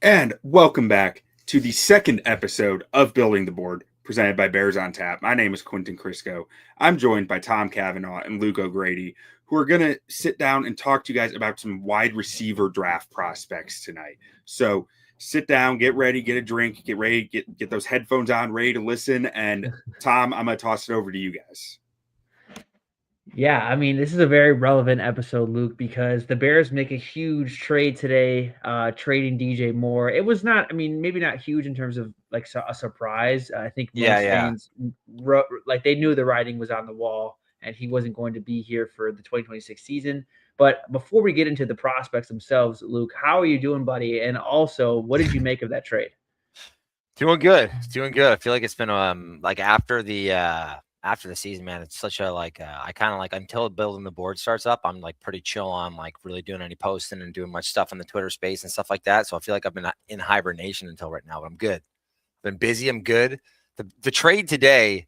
And welcome back to the second episode of Building the Board, presented by Bears on Tap. My name is Quentin Crisco. I'm joined by Tom Kavanaugh and Luke O'Grady, who are going to sit down and talk to you guys about some wide receiver draft prospects tonight. So sit down, get ready, get a drink, get ready, get those headphones on, ready to listen. And Tom, I'm going to toss it over to you guys. Yeah, I mean, this is a very relevant episode, Luke, because the Bears make a huge trade today, trading DJ Moore. It was not, I mean, maybe not huge in terms of like a surprise. I think most fans, like they knew the writing was on the wall and he wasn't going to be here for the 2026 season. But before we get into the prospects themselves, Luke, how are you doing, buddy? And also, what did you make of that trade? Doing good. I feel like it's been like after the season, man, it's such a I kind of like until Building the Board starts up, I'm like pretty chill on like really doing any posting and doing much stuff in the Twitter space and stuff like that. So I feel like I've been in hibernation until right now, but I'm good. Been busy. I'm good. The trade today,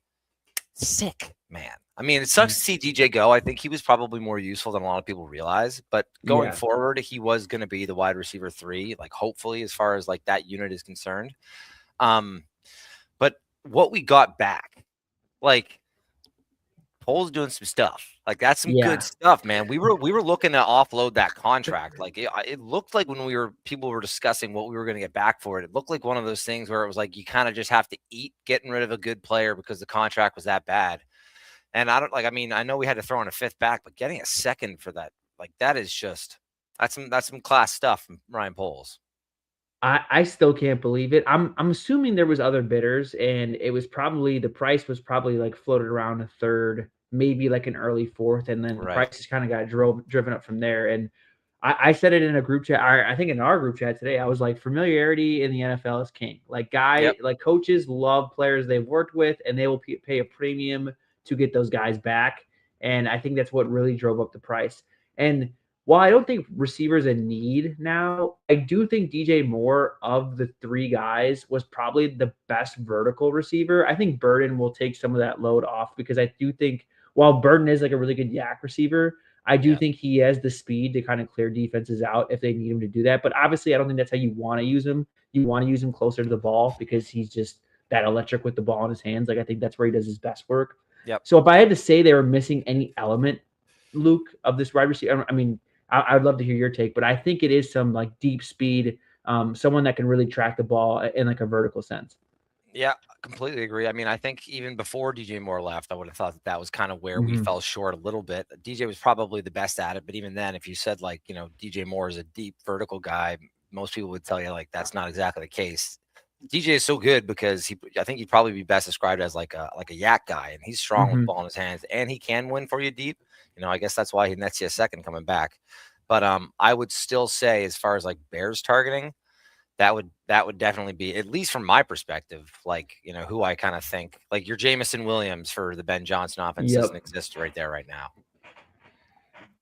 sick, man. I mean, it sucks to see DJ go. I think he was probably more useful than a lot of people realize, but going forward, he was going to be the wide receiver 3, like hopefully as far as like that unit is concerned. But what we got back, like Pole's doing some stuff. Like that's some good stuff, man. We were looking to offload that contract. Like it looked like when people were discussing what we were going to get back for it. It looked like one of those things where it was like you kind of just have to eat getting rid of a good player because the contract was that bad. And I know we had to throw in a 5th back, but getting a 2nd for that, like that is just that's some class stuff from Ryan Poles. I still can't believe it. I'm assuming there was other bidders, and it was probably the price was probably like floated around a 3rd, maybe like an early 4th, and then the prices kind of got driven up from there. And I said it in a group chat. I think in our group chat today, I was like, familiarity in the NFL is king. Like like coaches love players they've worked with, and they will pay a premium to get those guys back. And I think that's what really drove up the price. And while I don't think receivers a need now, I do think DJ Moore of the 3 guys was probably the best vertical receiver. I think Burden will take some of that load off because I do think while Burden is like a really good yak receiver, I do think he has the speed to kind of clear defenses out if they need him to do that. But obviously, I don't think that's how you want to use him. You want to use him closer to the ball because he's just that electric with the ball in his hands. Like I think that's where he does his best work. So if I had to say they were missing any element, Luke, of this wide receiver, I mean, I'd love to hear your take, but I think it is some like deep speed, someone that can really track the ball in like a vertical sense. Yeah, completely agree. I mean, I think even before DJ Moore left, I would have thought that was kind of where we fell short a little bit. DJ was probably the best at it, but even then, if you said like, DJ Moore is a deep vertical guy, most people would tell you like that's not exactly the case. DJ is so good because I think he'd probably be best described as like a yak guy, and he's strong with the ball in his hands, and he can win for you deep. I guess that's why he nets you a 2nd coming back. But I would still say, as far as like Bears targeting, that would definitely be, at least from my perspective, like who I kind of think like your Jamison Williams for the Ben Johnson offense doesn't exist right there right now.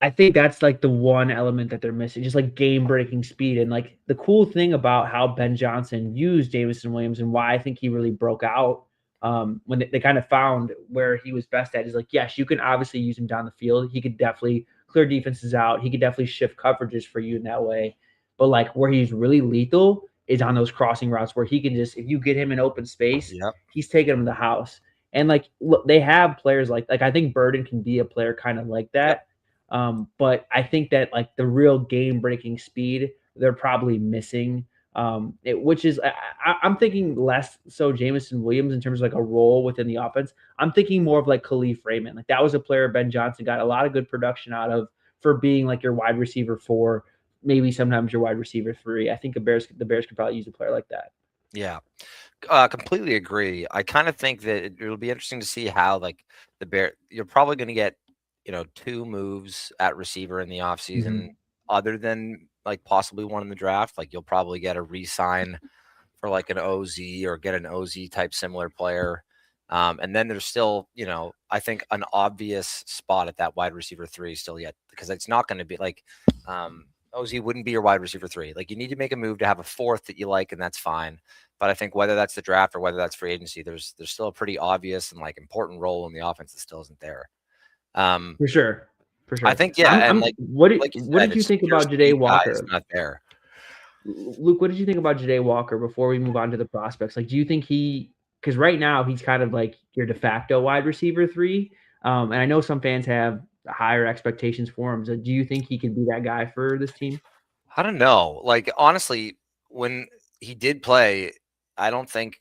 I think that's like the one element that they're missing, just like game-breaking speed. And like the cool thing about how Ben Johnson used Jamison Williams and why I think he really broke out when they kind of found where he was best at is like, yes, you can obviously use him down the field. He could definitely clear defenses out. He could definitely shift coverages for you in that way. But like where he's really lethal is on those crossing routes where he can just, if you get him in open space, he's taking him to the house. And like, look, they have players like I think Burden can be a player kind of like that. But I think that like the real game-breaking speed, they're probably missing. Which is I'm thinking less so Jamison Williams in terms of like a role within the offense. I'm thinking more of like Khalif Raymond. Like that was a player Ben Johnson got a lot of good production out of for being like your wide receiver 4, maybe sometimes your wide receiver 3. I think the Bears could probably use a player like that. Yeah, completely agree. I kind of think that it'll be interesting to see how like you're probably going to get 2 moves at receiver in the offseason other than like possibly one in the draft. Like you'll probably get a re-sign for like an OZ or get an OZ type similar player. And then there's still, I think an obvious spot at that wide receiver 3 still yet, because it's not going to be like OZ wouldn't be your wide receiver 3. Like you need to make a move to have a 4th that you like, and that's fine. But I think whether that's the draft or whether that's free agency, there's still a pretty obvious and like important role in the offense that still isn't there. For sure. I think, yeah. What did you think about Ja'Day Walker? Not there. Luke, what did you think about Ja'Day Walker before we move on to the prospects? Like, do you think because right now he's kind of like your de facto wide receiver 3. And I know some fans have higher expectations for him. So do you think he can be that guy for this team? I don't know. Like, honestly, when he did play, I don't think,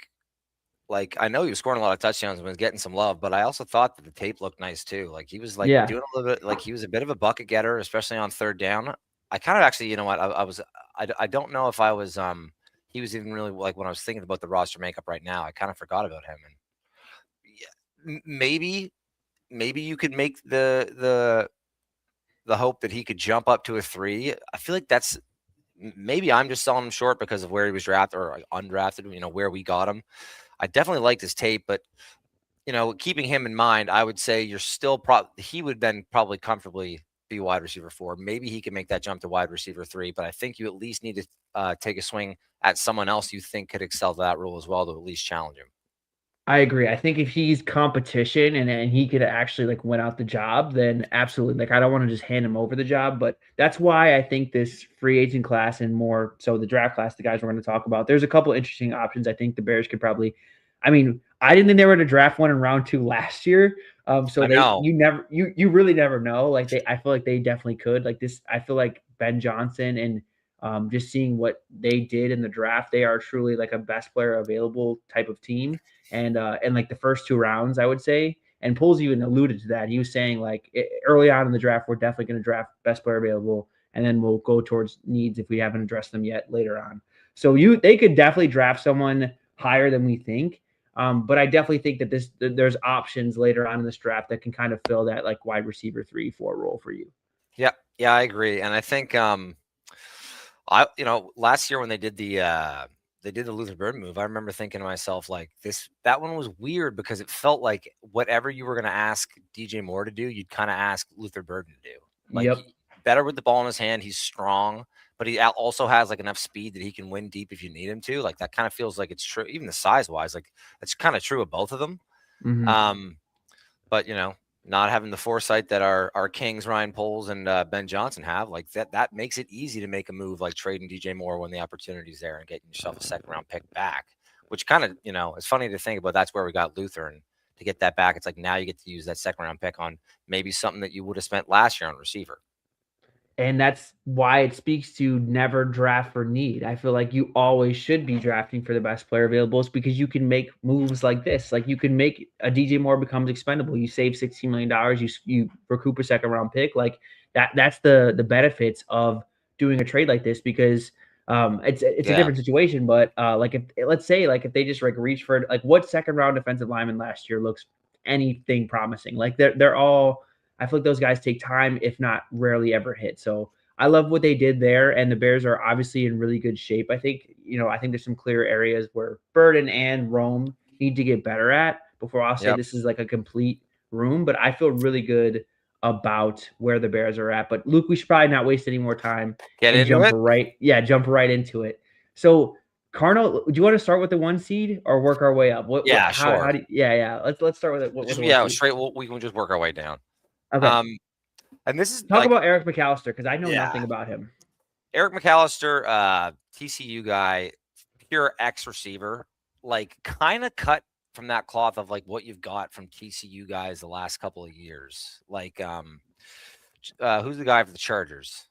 like, I know he was scoring a lot of touchdowns and was getting some love, but I also thought that the tape looked nice too. Like, he was like doing a little bit, like he was a bit of a bucket getter, especially on third down. I kind of actually, you know what, I don't know if I was, he was even really, like, when I was thinking about the roster makeup right now, I kind of forgot about him. And maybe you could make the hope that he could jump up to a 3. I feel like that's, maybe I'm just selling him short because of where he was drafted or undrafted, you know, where we got him. I definitely liked his tape, but, you know, keeping him in mind, I would say you're still he would then probably comfortably be wide receiver 4. Maybe he can make that jump to wide receiver 3, but I think you at least need to take a swing at someone else you think could excel to that role as well to at least challenge him. I agree. I think if he's competition and he could actually like win out the job, then absolutely. Like, I don't want to just hand him over the job, but that's why I think this free agent class and more so the draft class, the guys we're going to talk about, there's a couple interesting options. I think the Bears could probably, I mean, I didn't think they were going to draft one in round 2 last year. So you really never know. Like I feel like they definitely could. Like this, I feel like Ben Johnson and just seeing what they did in the draft, they are truly like a best player available type of team. And like the first 2 rounds, I would say. And Poles even alluded to that. He was saying like early on in the draft, we're definitely going to draft best player available, and then we'll go towards needs if we haven't addressed them yet later on. So they could definitely draft someone higher than we think. But I definitely think that there's options later on in this draft that can kind of fill that like wide receiver 3-4 role for you. Yeah, I agree. And I think last year when they did the Luther Burden move, I remember thinking to myself, like, that one was weird because it felt like whatever you were going to ask DJ Moore to do, you'd kind of ask Luther Burden to do. Like, better with the ball in his hand. He's strong, but he also has like enough speed that he can win deep if you need him to. Like, that kind of feels like it's true, even the size wise. Like, it's kind of true of both of them. Mm-hmm. But you know, not having the foresight that our Kings, Ryan Poles and Ben Johnson have, like that makes it easy to make a move like trading DJ Moore when the opportunity's there and getting yourself a second round pick back, which kind of, you know, it's funny to think about. That's where we got Luther, and to get that back, it's like now you get to use that second round pick on maybe something that you would have spent last year on receiver. And that's why it speaks to never draft for need. I feel like you always should be drafting for the best player available, because you can make moves like this. Like, you can make a DJ Moore becomes expendable. You save $16 million. You recoup a second round pick. Like that's the benefits of doing a trade like this, because it's a different situation. But like let's say if they just like reach for like what second round defensive lineman last year looks anything promising. Like they're all. I feel like those guys take time, if not rarely ever hit. So I love what they did there. And the Bears are obviously in really good shape. I think there's some clear areas where Burden and Rome need to get better at before I'll say this is like a complete room. But I feel really good about where the Bears are at. But Luke, we should probably not waste any more time. Jump right into it. So Carnell, do you want to start with the 1 seed or work our way up? Sure. Let's start with it. Straight. We can just work our way down. Okay. And this is talk about Eric McAlister, because I know nothing about him. Eric McAlister, TCU guy, pure X receiver, like kind of cut from that cloth of like what you've got from TCU guys the last couple of years. Like, who's the guy for the Chargers?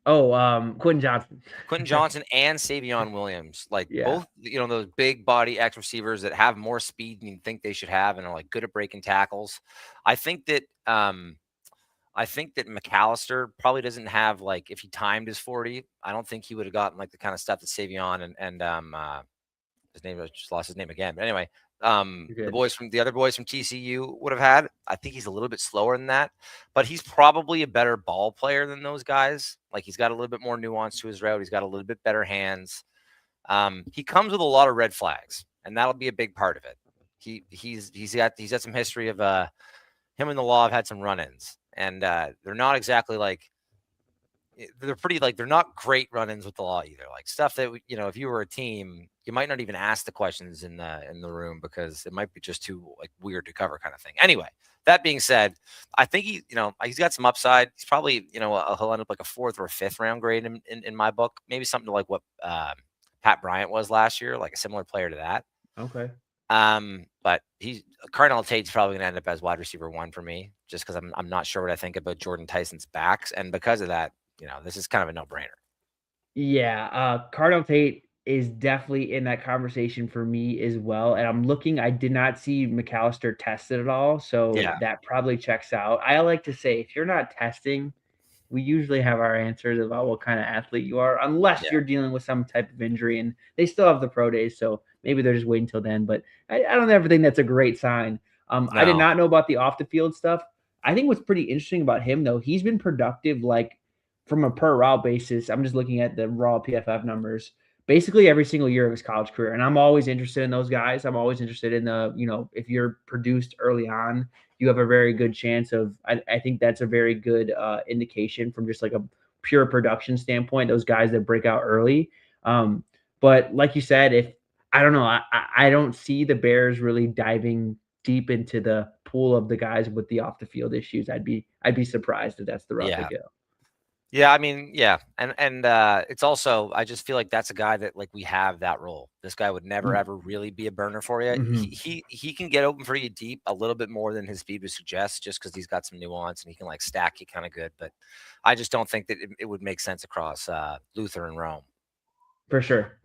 Quentin Johnson. Quentin Johnson and Savion Williams, like both, those big body X receivers that have more speed than you think they should have and are like good at breaking tackles. I think that McAlister probably doesn't have, like, if he timed his 40, I don't think he would have gotten like the kind of stuff that Savion and his name, I just lost his name again. But anyway, the other boys from TCU would have had. I think he's a little bit slower than that, but he's probably a better ball player than those guys. Like, he's got a little bit more nuance to his route. He's got a little bit better hands. He comes with a lot of red flags, and that'll be a big part of it. He's got some history of him and the law have had some run-ins, and they're not exactly like, they're not great run-ins with the law either. Like, stuff that, if you were a team, you might not even ask the questions in the room because it might be just too like weird to cover kind of thing. Anyway, That being said, I think he's got some upside. He's probably, he'll end up like a 4th or a 5th round grade in my book. Maybe something to like what Pat Bryant was last year, like a similar player to that. Okay. But Carnell Tate's probably going to end up as wide receiver 1 for me, just because I'm not sure what I think about Jordan Tyson's backs, and because of that, this is kind of a no-brainer. Yeah, Carnell Tate is definitely in that conversation for me as well. And I'm looking, I did not see McAlister tested at all, so that probably checks out. I like to say, if you're not testing, we usually have our answers about what kind of athlete you are, unless you're dealing with some type of injury, and they still have the pro days, so maybe they're just waiting until then. But I don't ever think that's a great sign. No. I did not know about the off the field stuff. I think what's pretty interesting about him, though, he's been productive, like from a per route basis. I'm just looking at the raw PFF numbers basically every single year of his college career. And I'm always interested in those guys. I'm always interested in if you're produced early on, you have a very good chance of, I think that's a very good indication from just like a pure production standpoint, those guys that break out early. But like you said, I don't know, I don't see the Bears really diving deep into the pool of the guys with the off the field issues. I'd be surprised if that's the route they go. Yeah, I mean, and it's also, I just feel like that's a guy that, like, we have that role. This guy would never ever really be a burner for you. Mm-hmm. He can get open for you deep a little bit more than his speed would suggest, just because he's got some nuance and he can like stack you kind of good. But I just don't think that it would make sense across Luther and Rome. For sure.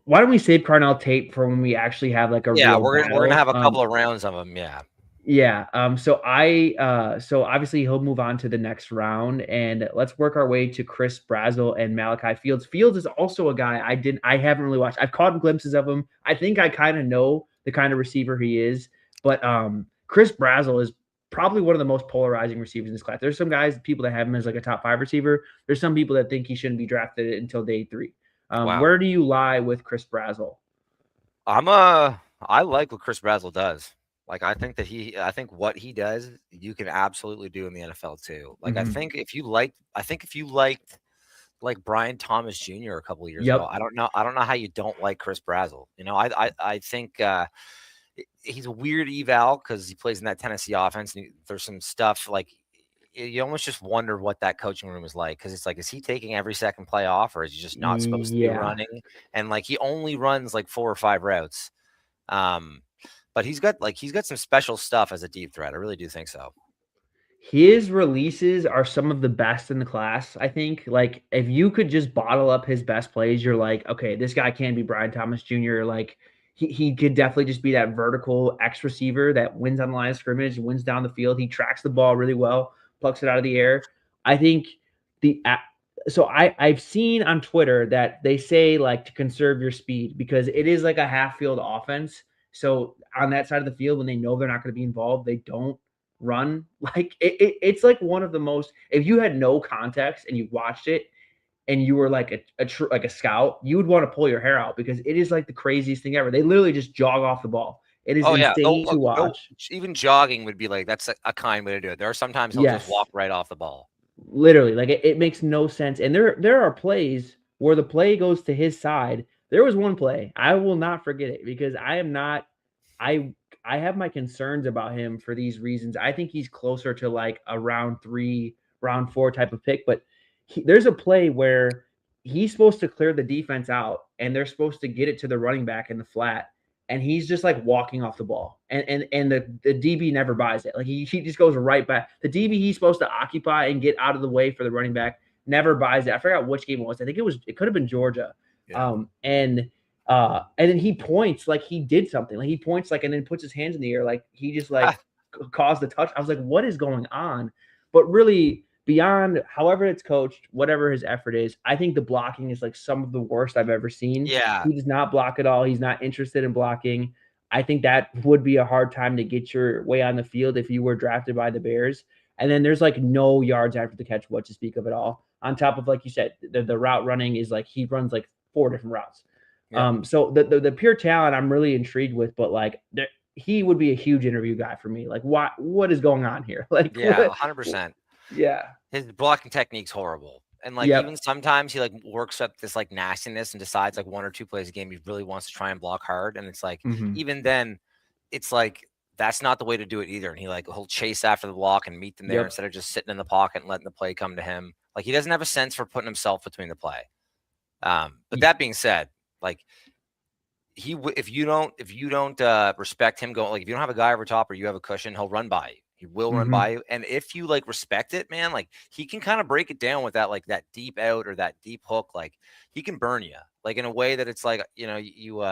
Why don't we save Carnell Tate for when we actually have like a real we're gonna have a couple of rounds of them. So obviously he'll move on to the next round, and let's work our way to Chris Brazzell and Malachi Fields. Fields is also a guy I haven't really watched. I've caught glimpses of him. I think I kind of know the kind of receiver he is, but Chris Brazzell is probably one of the most polarizing receivers in this class. There's some guys, people that have him as like a top 5 receiver. There's some people that think he shouldn't be drafted until day 3. Where do you lie with Chris Brazzell? I like what Chris Brazzell does. Like, I think what he does, you can absolutely do in the NFL too. Like, I think if you liked like Brenen Thompson Jr. a couple of years ago, I don't know how you don't like Chris Brazzell. I think he's a weird eval because he plays in that Tennessee offense, and there's some stuff like you almost just wonder what that coaching room is like, because it's like, is he taking every second play off, or is he just not supposed to be running? And like, he only runs like 4 or 5 routes. But he's got some special stuff as a deep threat. I really do think so. His releases are some of the best in the class, I think. Like, if you could just bottle up his best plays, you're like, okay, this guy can be Brenen Thompson Jr. Like, he could definitely just be that vertical X receiver that wins on the line of scrimmage, wins down the field. He tracks the ball really well, plucks it out of the air. I think I've seen on Twitter that they say, like, to conserve your speed, because it is like a half field offense. So on that side of the field, when they know they're not going to be involved, they don't run. Like, it's like one of the most, if you had no context and you watched it and you were like a scout, you would want to pull your hair out, because it is like the craziest thing ever. They literally just jog off the ball. It is insane to watch. Even jogging would be like, that's a kind way to do it. There are sometimes he'll just walk right off the ball. Literally, like, it makes no sense. And there are plays where the play goes to his side. There was one play, I will not forget it, because I have my concerns about him for these reasons. I think he's closer to like a round 3, round 4 type of pick, but there's a play where he's supposed to clear the defense out and they're supposed to get it to the running back in the flat, and he's just like walking off the ball, and the DB never buys it. Like, he just goes right back. The DB he's supposed to occupy and get out of the way for the running back never buys it. I forgot which game it was. I think it could have been Georgia. Yeah. And then he points like he did something. Like, he points like, and then puts his hands in the air like he just like caused the touch. I was like, what is going on? But really, beyond however it's coached, whatever his effort is, I think the blocking is like some of the worst I've ever seen. Yeah. He does not block at all. He's not interested in blocking. I think that would be a hard time to get your way on the field if you were drafted by the Bears. And then there's like no yards after the catch what to speak of at all. On top of, like you said, the route running is like, he runs like 4 different routes. Yeah. So the pure talent I'm really intrigued with, but like he would be a huge interview guy for me. Like, what is going on here? Like, 100%. Yeah. His blocking technique's horrible. And like, even sometimes he like works up this like nastiness and decides like 1 or 2 plays a game he really wants to try and block hard. And it's like, even then it's like that's not the way to do it either. And he'll chase after the block and meet them there instead of just sitting in the pocket and letting the play come to him. Like, he doesn't have a sense for putting himself between the play. But that being said, like, if you don't respect him going, like, if you don't have a guy over top or you have a cushion, he'll run by you. He will run by you. And if you like respect it, man, like, he can kind of break it down with that, like, that deep out or that deep hook. Like, he can burn you, like, in a way that it's like, you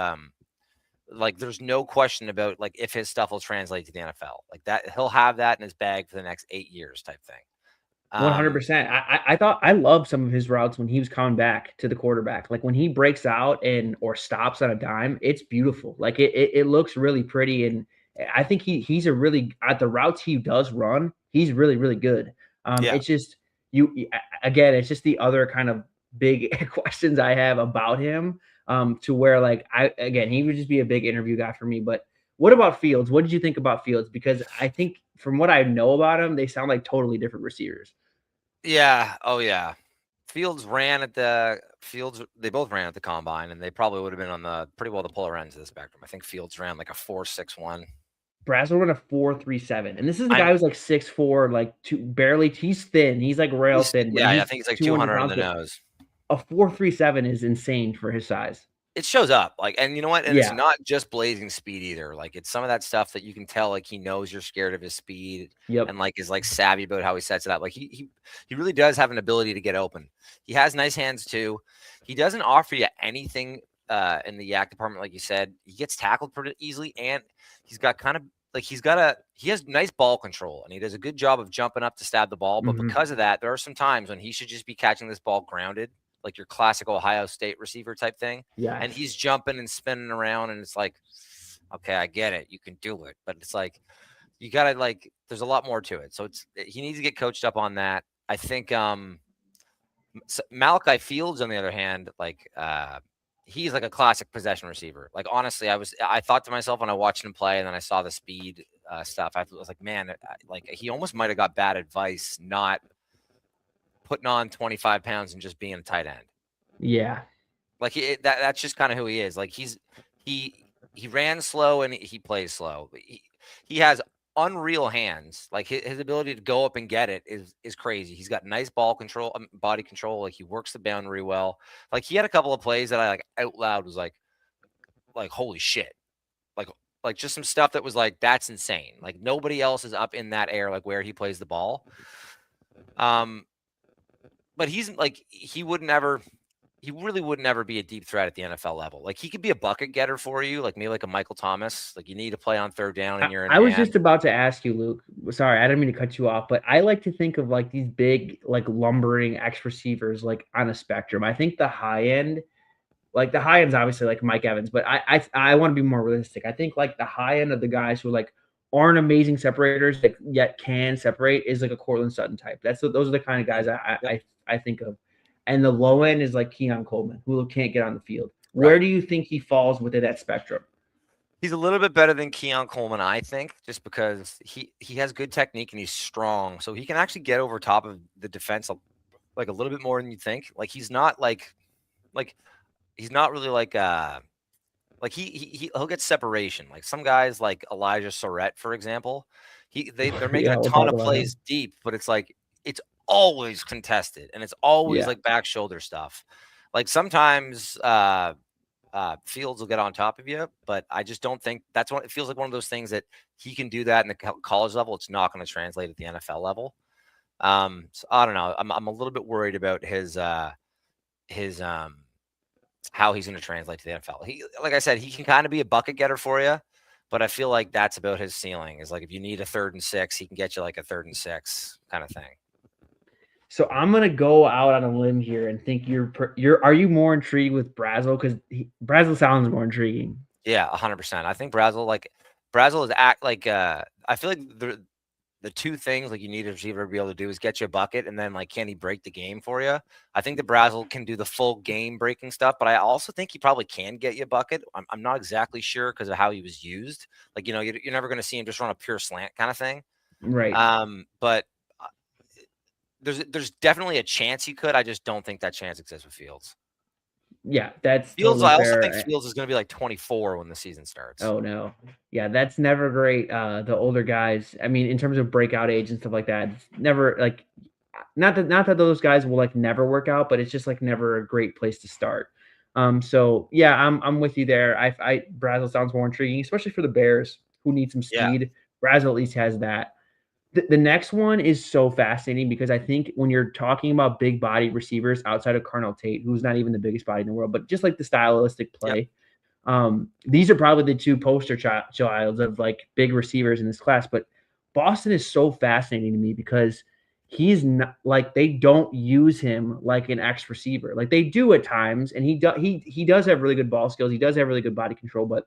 like, there's no question about, like, if his stuff will translate to the NFL, like that, he'll have that in his bag for the next 8 years type thing. 100%. I thought I loved some of his routes when he was coming back to the quarterback. Like, when he breaks out or stops on a dime, it's beautiful. Like, it looks really pretty. And I think he's a really, at the routes he does run, he's really, really good. It's just it's just the other kind of big questions I have about him, to where, like, he would just be a big interview guy for me. But what about Fields? What did you think about Fields? Because I think from what I know about him, they sound like totally different receivers. Yeah. Oh yeah. They both ran at the combine, and they probably would have been on pretty well the polar ends of the spectrum. I think Fields ran like a 4.61. Brazzell ran a 4.37, and this is the guy who's like 6'4", like he's thin. He's like rail thin. Yeah, I think he's like 200 on the nose. A 4.37 is insane for his size. It shows up, like, and you know what? And it's not just blazing speed either. Like, it's some of that stuff that you can tell, like, he knows you're scared of his speed, and like is like savvy about how he sets it up. Like, he really does have an ability to get open. He has nice hands too. He doesn't offer you anything in the yak department, like you said. He gets tackled pretty easily, and he's got kind of like he has nice ball control, and he does a good job of jumping up to stab the ball. But because of that, there are some times when he should just be catching this ball grounded, like your classic Ohio State receiver type thing. Yeah. And he's jumping and spinning around, and it's like, okay, I get it. You can do it. But it's like, you got to, like, there's a lot more to it. So he needs to get coached up on that. I think Malachi Fields, on the other hand, like, he's like a classic possession receiver. Like, honestly, I thought to myself when I watched him play and then I saw the speed stuff, I was like, man, like, he almost might have got bad advice not putting on 25 pounds and just being a tight end. Yeah. Like, that's just kind of who he is. Like, he ran slow and he plays slow. He has unreal hands. Like, his ability to go up and get it is crazy. He's got nice ball control, body control. Like, he works the boundary well. Like, he had a couple of plays that I, like, out loud was like holy shit. Like just some stuff that was like, that's insane. Like, nobody else is up in that air, like, where he plays the ball. But he's like, he really would never be a deep threat at the NFL level. Like, he could be a bucket getter for you, like maybe like a Michael Thomas. Like, you need to play on third down and you're in. I was just about to ask you, Luke. Sorry, I didn't mean to cut you off, but I like to think of like these big, like, lumbering X receivers, like, on a spectrum. I think the high end's obviously like Mike Evans, but I want to be more realistic. I think like the high end of the guys who like aren't amazing separators that yet can separate is like a Cortland Sutton type. Those are the kind of guys I think of. And the low end is like Keon Coleman, who can't get on the field. Right. Where do you think he falls within that spectrum? He's a little bit better than Keon Coleman, I think, just because he has good technique and he's strong. So he can actually get over top of the defense like a little bit more than you think. Like, he's not he's not really like he'll get separation. Like, some guys like Elijah Sarratt, for example, they're making a ton of plays deep, but it's like, it's always contested and it's always like back shoulder stuff. Like, sometimes Fields will get on top of you, but I just don't think that's what it feels like. One of those things that he can do that in the college level, it's not going to translate at the NFL level. So I don't know. I'm a little bit worried about his how he's going to translate to the NFL. Like I said, he can kind of be a bucket getter for you, but I feel like that's about his ceiling. Is like, if you need a 3rd and 6, he can get you like a 3rd and 6 kind of thing. So I'm gonna go out on a limb here and think are you more intrigued with Brazzell? Because Brazzell sounds more intriguing. Yeah, 100%. I think Brazzell is I feel like the two things like you need a receiver to be able to do is get you a bucket, and then like, can he break the game for you? I think that Brazzell can do the full game breaking stuff, but I also think he probably can get you a bucket. I'm not exactly sure because of how he was used. Like, you're never going to see him just run a pure slant kind of thing, right? But there's definitely a chance he could. I just don't think that chance exists with Fields. Yeah, that's Fields. totally I also think fair. Fields is going to be like 24 when the season starts. Oh no. Yeah, that's never great. The older guys, I mean, in terms of breakout age and stuff like that, it's never like not that those guys will like never work out, but it's just like never a great place to start. So yeah, I'm with you there. Brazzell sounds more intriguing, especially for the Bears who need some Yeah. speed. Brazzell at least has that. The next one is so fascinating because I think when you're talking about big body receivers outside of Carnell Tate, who's not even the biggest body in the world, but just like the stylistic play, these are probably the two poster childs of like big receivers in this class. But Boston is so fascinating to me because he's not like they don't use him like an X receiver. Like they do at times, and he does have really good ball skills. He does have really good body control, but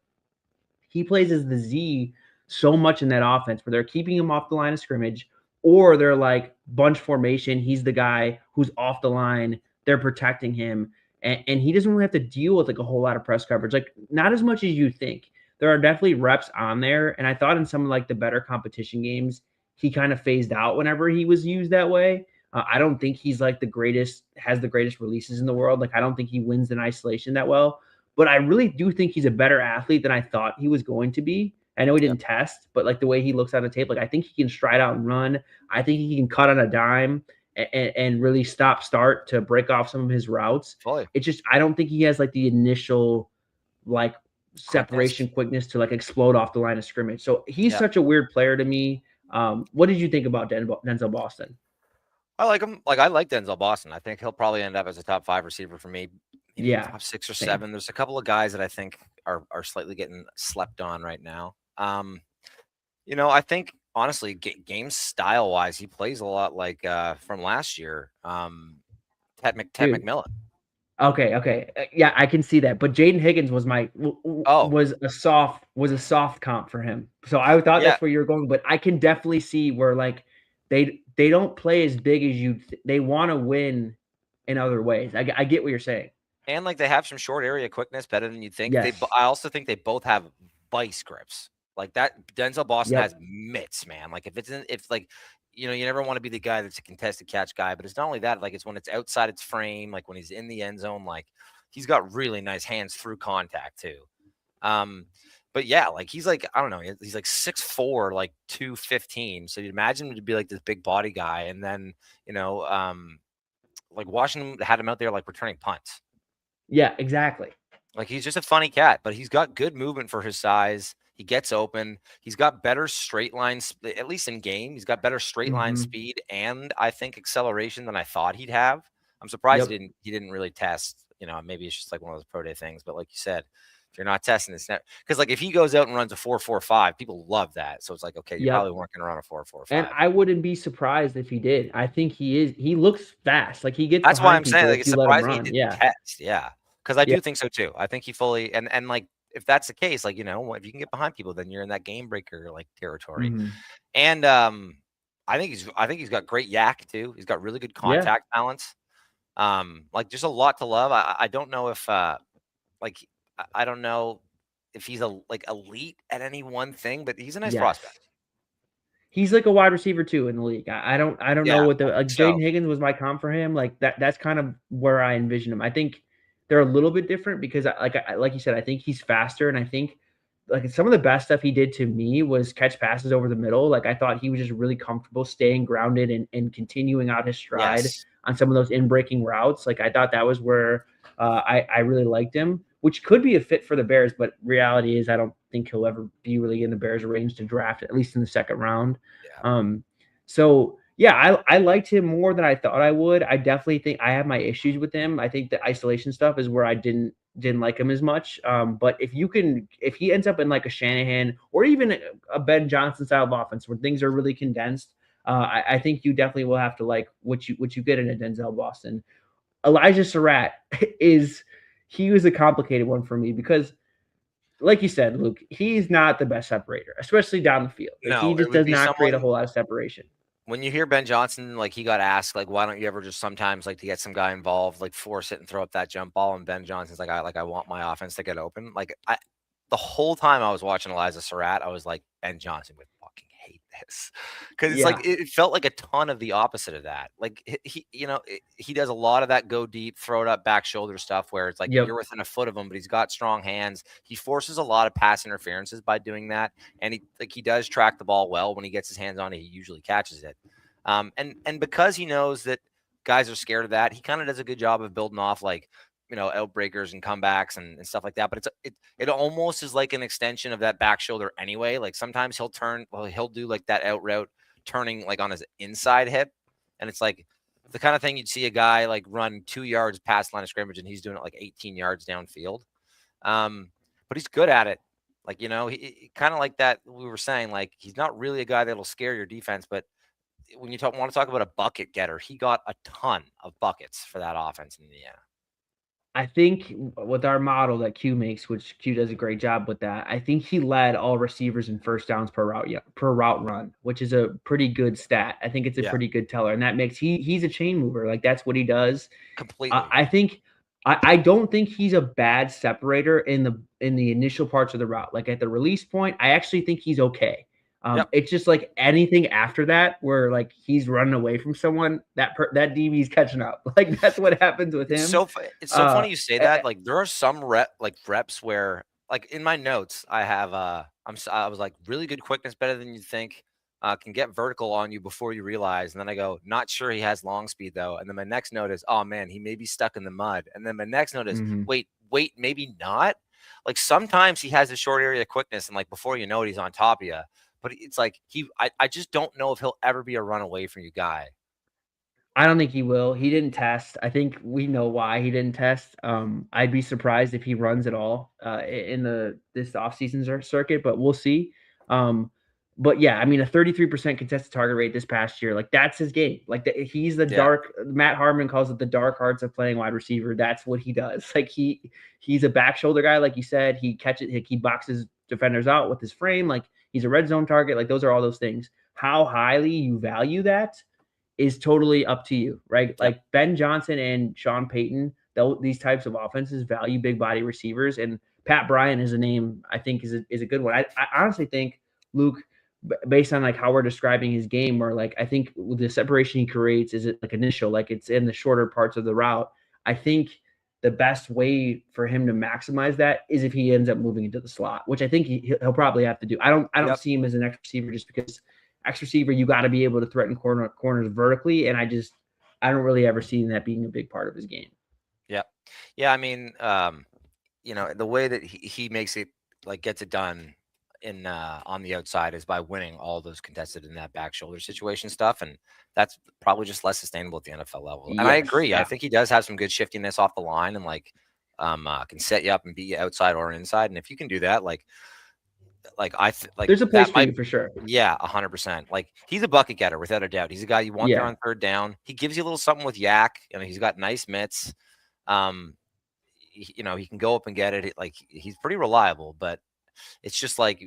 he plays as the Z so much in that offense where they're keeping him off the line of scrimmage, or they're like bunch formation. He's the guy who's off the line. They're protecting him. And he doesn't really have to deal with like a whole lot of press coverage, like not as much as you think. There are definitely reps on there. And I thought in some of like the better competition games, he kind of phased out whenever he was used that way. I don't think he's like has the greatest releases in the world. Like I don't think he wins in isolation that well. But I really do think he's a better athlete than I thought he was going to be. I know he didn't test, but like the way he looks on the tape, like I think he can stride out and run. I think he can cut on a dime and really start to break off some of his routes. Fully. It's just I don't think he has like the initial like separation quickness to like explode off the line of scrimmage. So he's such a weird player to me. What did you think about Denzel Boston? I like him. Like I like Denzel Boston. I think he'll probably end up as a top 5 receiver for me. Top 6 or 7. There's a couple of guys that I think are slightly getting slept on right now. I think honestly, game style wise, he plays a lot like from last year. Ted McMillan. Okay. Yeah, I can see that. But Jaden Higgins was was a soft comp for him. So I thought that's where you were going. But I can definitely see where like they don't play as big as they want to win in other ways. I get what you're saying. And like they have some short area quickness better than you'd think. Yes. I also think they both have vice grips. Like that Denzel Boston has mitts, man. Like if you never want to be the guy that's a contested catch guy, but it's not only that, like it's when it's outside its frame, like when he's in the end zone, like he's got really nice hands through contact too. But yeah, like he's like, I don't know, he's like 6'4", like 215. So you'd imagine him to be like this big body guy. And then, like Washington had him out there like returning punts. Yeah, exactly. Like he's just a funny cat, but he's got good movement for his size. He gets open. He's got better straight lines, at least in game. He's got better straight line speed and I think acceleration than I thought he'd have. I'm surprised he didn't really test. Maybe it's just like one of those pro day things. But like you said, if you're not testing this, because like if he goes out and runs a 4.45, people love that. So it's like, okay, you probably weren't going to run a 4.45. And I wouldn't be surprised if he did. I think he looks fast. Like he gets. That's why I'm saying like it's surprising he didn't test. Yeah. Because I do think so too. I think he fully and like if that's the case, like if you can get behind people, then you're in that game breaker like territory. And I think he's got great yak too. He's got really good contact balance. Like there's a lot to love. I don't know if I don't know if he's like elite at any one thing, but he's a nice prospect. He's like a wide receiver too in the league. I don't know what Jaden Higgins was my comp for him. Like that's kind of where I envision him. I think they're a little bit different because like you said, I think he's faster. And I think like some of the best stuff he did to me was catch passes over the middle. Like I thought he was just really comfortable staying grounded and continuing out his stride on some of those in-breaking routes. Like I thought that was where I really liked him, which could be a fit for the Bears. But reality is I don't think he'll ever be really in the Bears' range to draft, at least in the second round. So yeah, I liked him more than I thought I would. I definitely think I have my issues with him. I think the isolation stuff is where I didn't like him as much. But if he ends up in like a Shanahan or even a Ben Johnson style of offense where things are really condensed, I think you definitely will have to like what you get in a Denzel Boston. Elijah Sarratt he was a complicated one for me because, like you said, Luke, he's not the best separator, especially down the field. Like, he just does not create a whole lot of separation. When you hear Ben Johnson, like he got asked, like, why don't you ever just sometimes like to get some guy involved, like force it and throw up that jump ball? And Ben Johnson's like, I want my offense to get open. Like the whole time I was watching Elijah Sarratt, I was like, Ben Johnson would fucking hate this, because it's like it felt like a ton of the opposite of that. Like he does a lot of that go deep, throw it up, back shoulder stuff where it's like you're within a foot of him, but he's got strong hands. He forces a lot of pass interferences by doing that, and he does track the ball well. When he gets his hands on it, he usually catches it. And because he knows that guys are scared of that, he kind of does a good job of building off like, outbreakers and comebacks and stuff like that. But it almost is like an extension of that back shoulder anyway. Like sometimes he'll do like that out route turning like on his inside hip. And it's like the kind of thing you'd see a guy like run 2 yards past the line of scrimmage and he's doing it like 18 yards downfield. But he's good at it. Like, he kind of like that we were saying, like he's not really a guy that'll scare your defense, but when you want to talk about a bucket getter, he got a ton of buckets for that offense in Indiana. I think with our model that Q makes, which Q does a great job with that, I think he led all receivers in first downs per route run, which is a pretty good stat. I think it's a pretty good teller, and that makes he's a chain mover. Like that's what he does completely. I don't think he's a bad separator in the initial parts of the route. Like at the release point, I actually think he's okay. It's just like anything after that where like he's running away from someone, that DB's catching up. Like that's what happens with him. It's so funny you say that. Like there are some reps where like in my notes I have I was like really good quickness, better than you think, can get vertical on you before you realize, and then I go not sure he has long speed though, and then my next note is oh man he may be stuck in the mud, and then my next note is wait maybe not. Like sometimes he has a short area of quickness and like before you know it he's on top of you. But it's like I just don't know if he'll ever be a run away from you guy. I don't think he will. He didn't test. I think we know why he didn't test. I'd be surprised if he runs at all in this offseason circuit, but we'll see. But yeah, I mean, a 33% contested target rate this past year, like that's his game. Like he's the dark. Matt Harmon calls it the dark arts of playing wide receiver. That's what he does. Like he's a back shoulder guy, like you said. He catches, he boxes defenders out with his frame. Like he's a red zone target. Like those are all those things. How highly you value that is totally up to you, right? Like Ben Johnson and Sean Payton, these types of offenses value big body receivers, and Pat Bryant is a name I think is a good one. I honestly think Luke, based on like how we're describing his game, or like I think the separation he creates is it like initial, like it's in the shorter parts of the route. I think the best way for him to maximize that is if he ends up moving into the slot, which I think he'll probably have to do. I don't see him as an X receiver just because X receiver you got to be able to threaten corners vertically, and I don't really ever see that being a big part of his game. Yeah. I mean, the way that he makes it, like gets it done in on the outside is by winning all those contested in that back shoulder situation stuff, and that's probably just less sustainable at the NFL level. And I agree. Yeah. I think he does have some good shiftiness off the line, and like can set you up and beat you outside or inside. And if you can do that, like there's a place for you for sure. Yeah, 100%. Like he's a bucket getter without a doubt. He's a guy you want there on third down. He gives you a little something with yak. He's got nice mitts. He can go up and get it. Like he's pretty reliable, but it's just like,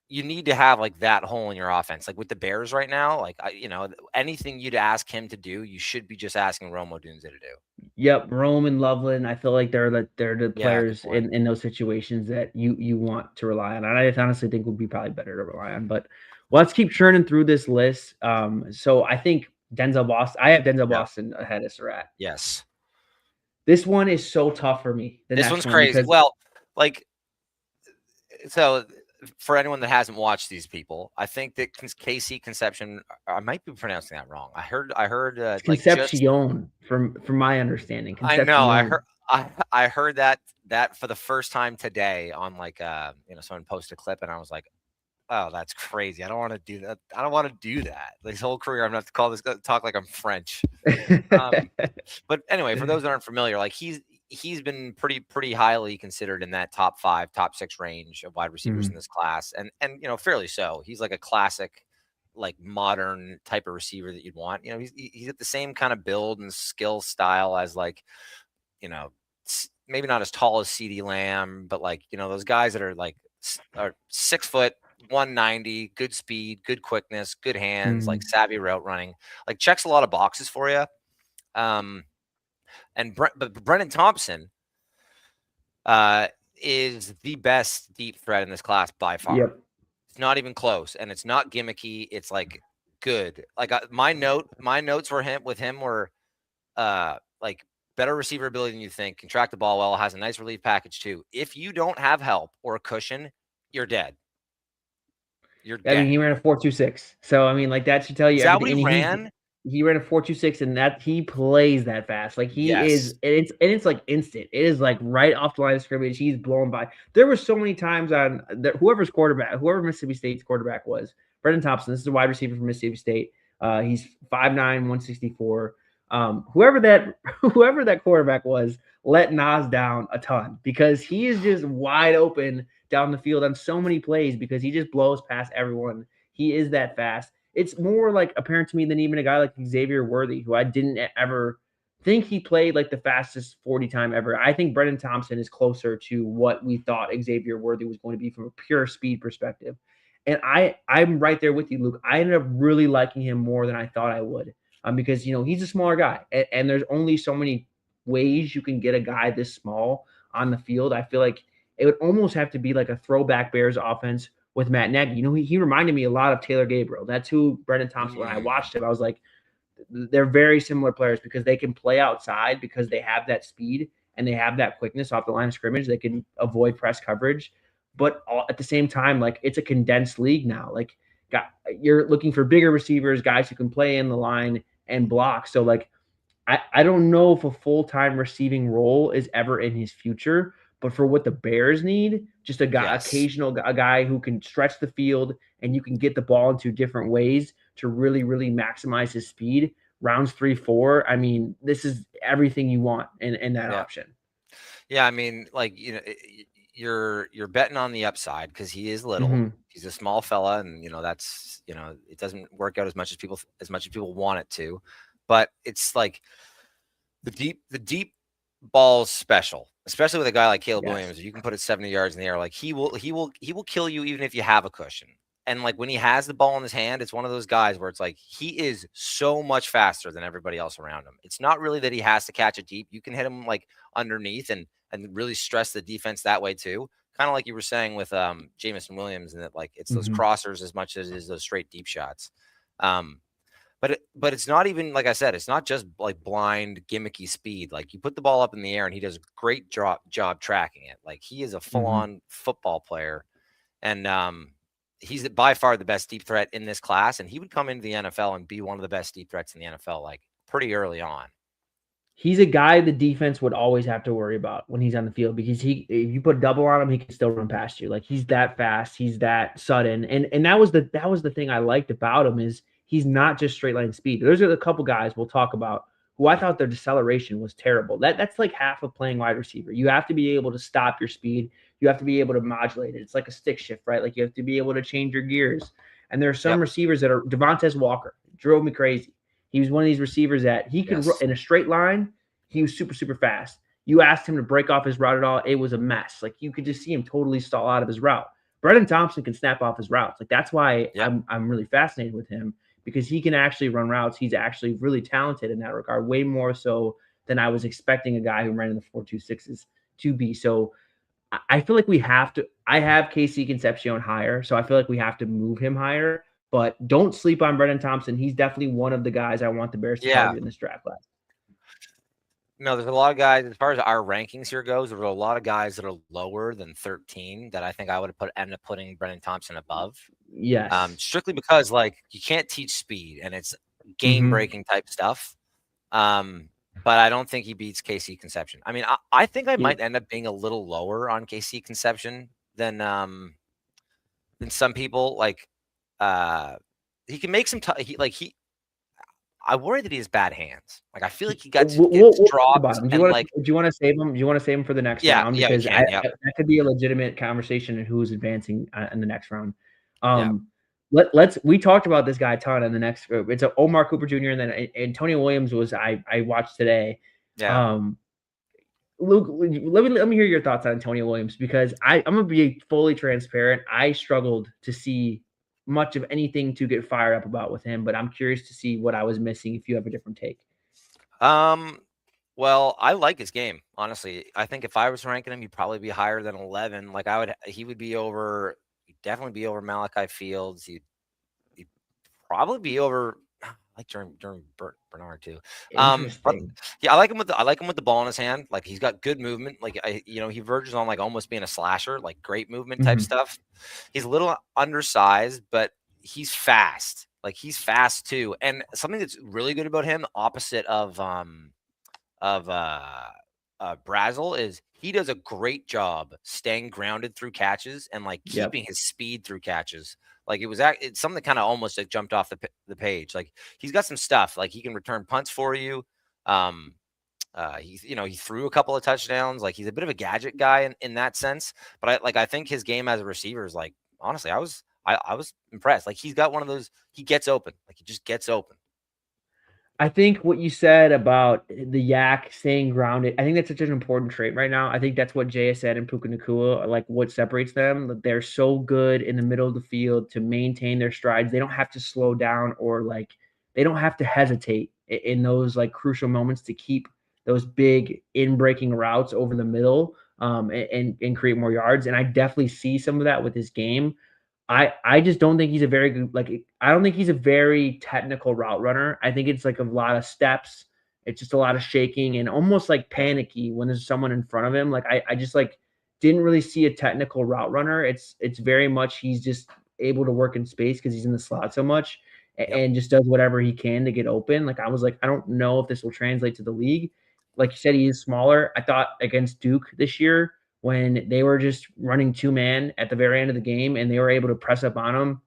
you need to have like that hole in your offense. Like with the Bears right now, like, anything you'd ask him to do, you should be just asking Rome Odunze to do. Yep. Rome and Loveland. I feel like they're the players in those situations that you want to rely on. And I honestly think would be probably better to rely on, but let's keep churning through this list. So I think Denzel Boston, I have Denzel Boston ahead of Sarratt. Yes. This one is so tough for me. This one's crazy. Well, like, so for anyone that hasn't watched these people, I think that KC Concepcion, I might be pronouncing that wrong. I heard Concepcion from my understanding. Concepcion. I know. I heard that for the first time today on like someone posted a clip, and I was like, oh, that's crazy. I don't want to do that. I don't want to do that. This whole career, I'm going to have to talk like I'm French. But anyway, for those that aren't familiar, like he's been pretty highly considered in that top 5, top 6 range of wide receivers in this class. And fairly so. He's like a classic, like modern type of receiver that you'd want. He's at the same kind of build and skill style as like, maybe not as tall as CeeDee Lamb, but like, those guys that are 6 foot, 190, good speed, good quickness, good hands, like savvy route running, like checks a lot of boxes for you. But Brenen Thompson is the best deep threat in this class by far. not even close, and it's not gimmicky. It's like good. Like my notes for him were like better receiver ability than you think, can track the ball well, has a nice relief package too. If you don't have help or a cushion, you're dead. You're dead. I mean, he ran a 4.26. So I mean, like that should tell you Is that everything. what he ran? He ran a 4.26, and that he plays that fast. Like he is, and it's like instant. It is like right off the line of scrimmage. He's blown by. There were so many times on whoever Mississippi State's quarterback was, Brenen Thompson. This is a wide receiver from Mississippi State. He's 5'9", 164. Whoever that quarterback was, let Nas down a ton because he is just wide open down the field on so many plays because he just blows past everyone. He is that fast. It's more like apparent to me than even a guy like Xavier Worthy, who I didn't ever think he played like the fastest 40 time ever. I think Brenen Thompson is closer to what we thought Xavier Worthy was going to be from a pure speed perspective. And I'm right there with you, Luke. I ended up really liking him more than I thought I would because, he's a smaller guy. And there's only so many ways you can get a guy this small on the field. I feel like it would almost have to be like a throwback Bears offense with Matt Nagy. He reminded me a lot of Taylor Gabriel. That's who Brenen Thompson, when I watched him, I was like, they're very similar players because they can play outside because they have that speed and they have that quickness off the line of scrimmage. They can avoid press coverage. But at the same time, like it's a condensed league now. Like you're looking for bigger receivers, guys who can play in the line and block. So like, I don't know if a full-time receiving role is ever in his future, but for what the Bears need, just a guy, a guy who can stretch the field and you can get the ball into different ways to really, really maximize his speed. Rounds 3, 4. I mean, this is everything you want in that option. Yeah, I mean, like you're betting on the upside because he is little. Mm-hmm. He's a small fella, and that's it doesn't work out as much as people want it to. But it's like the deep ball's special, especially with a guy like Caleb Williams. You can put it 70 yards in the air. Like he will kill you even if you have a cushion. And like when he has the ball in his hand, it's one of those guys where it's like he is so much faster than everybody else around him. It's not really that he has to catch it deep. You can hit him like underneath and really stress the defense that way too. Kind of like you were saying with Jamison Williams, and that like it's those crossers as much as it is those straight deep shots. But it's not even, like I said, it's not just like blind gimmicky speed. Like you put the ball up in the air and he does a great job tracking it. Like he is a full-on football player. And he's by far the best deep threat in this class. And he would come into the NFL and be one of the best deep threats in the NFL, like pretty early on. He's a guy the defense would always have to worry about when he's on the field because if you put double on him, he can still run past you. Like he's that fast, he's that sudden. And that was the thing I liked about him is he's not just straight line speed. Those are the couple guys we'll talk about who I thought their deceleration was terrible. That's like half of playing wide receiver. You have to be able to stop your speed. You have to be able to modulate it. It's like a stick shift, right? Like you have to be able to change your gears. And there are some receivers that are Devontae Walker. Drove me crazy. He was one of these receivers that he can run in a straight line. He was super, super fast. You asked him to break off his route at all, it was a mess. Like you could just see him totally stall out of his route. Brenen Thompson can snap off his routes. Like that's why I'm really fascinated with him because he can actually run routes. He's actually really talented in that regard, way more so than I was expecting a guy who ran in the 4.26s to be. So I feel like we have to. I have KC Concepcion higher, so I feel like we have to move him higher. But don't sleep on Brenen Thompson. He's definitely one of the guys I want the Bears to target in this draft class. No, there's a lot of guys, as far as our rankings here goes, there are a lot of guys that are lower than 13 that I think I would have ended up putting Brenen Thompson above. Yes. Strictly because like you can't teach speed and it's game breaking type stuff. But I don't think he beats KC Concepcion. I mean, I think I might end up being a little lower on KC Concepcion than some people. Like he can make some I worry that he has bad hands. Like I feel like he gets dropped. Do you want to save him? Do you want to save him for the next round? Because that could be a legitimate conversation in who's advancing in the next round. We talked about this guy a ton in the next group. It's Omar Cooper Jr. and then Antonio Williams was I watched today. Yeah. Luke, let me hear your thoughts on Antonio Williams because I'm gonna be fully transparent. I struggled to see much of anything to get fired up about with him, but I'm curious to see what I was missing if you have a different take. Well, I like his game, honestly. I think if I was ranking him, he'd probably be higher than 11. Like he would be over definitely be over Malachi Fields. He'd probably be over. I like Germie Bernard too. But Interesting. yeah, I like him with the ball in his hand. Like he's got good movement. Like he verges on like almost being a slasher, like great movement type stuff. He's a little undersized, but he's fast. Like he's fast too. And something that's really good about him, opposite of Brazzell, is he does a great job staying grounded through catches and like keeping his speed through catches. Like it's something that kind of almost like jumped off the page. Like he's got some stuff. Like he can return punts for you. He threw a couple of touchdowns. Like he's a bit of a gadget guy in that sense. But I think his game as a receiver is like, honestly, I was impressed. Like he's got one of those. He gets open. Like he just gets open. I think what you said about the yak staying grounded, I think that's such an important trait right now. I think that's what JSN and Puka Nacua are, like what separates them. They're so good in the middle of the field to maintain their strides. They don't have to slow down or like they don't have to hesitate in those like crucial moments to keep those big in-breaking routes over the middle and create more yards. And I definitely see some of that with his game. I just don't think he's a very good, I don't think he's a very technical route runner. I think it's like a lot of steps. It's just a lot of shaking and almost like panicky when there's someone in front of him. Like I just like didn't really see a technical route runner. It's very much he's just able to work in space because he's in the slot so much and just does whatever he can to get open. Like I was like, I don't know if this will translate to the league. Like you said, he is smaller. I thought against Duke this year, when they were just running 2-man at the very end of the game and they were able to press up on him,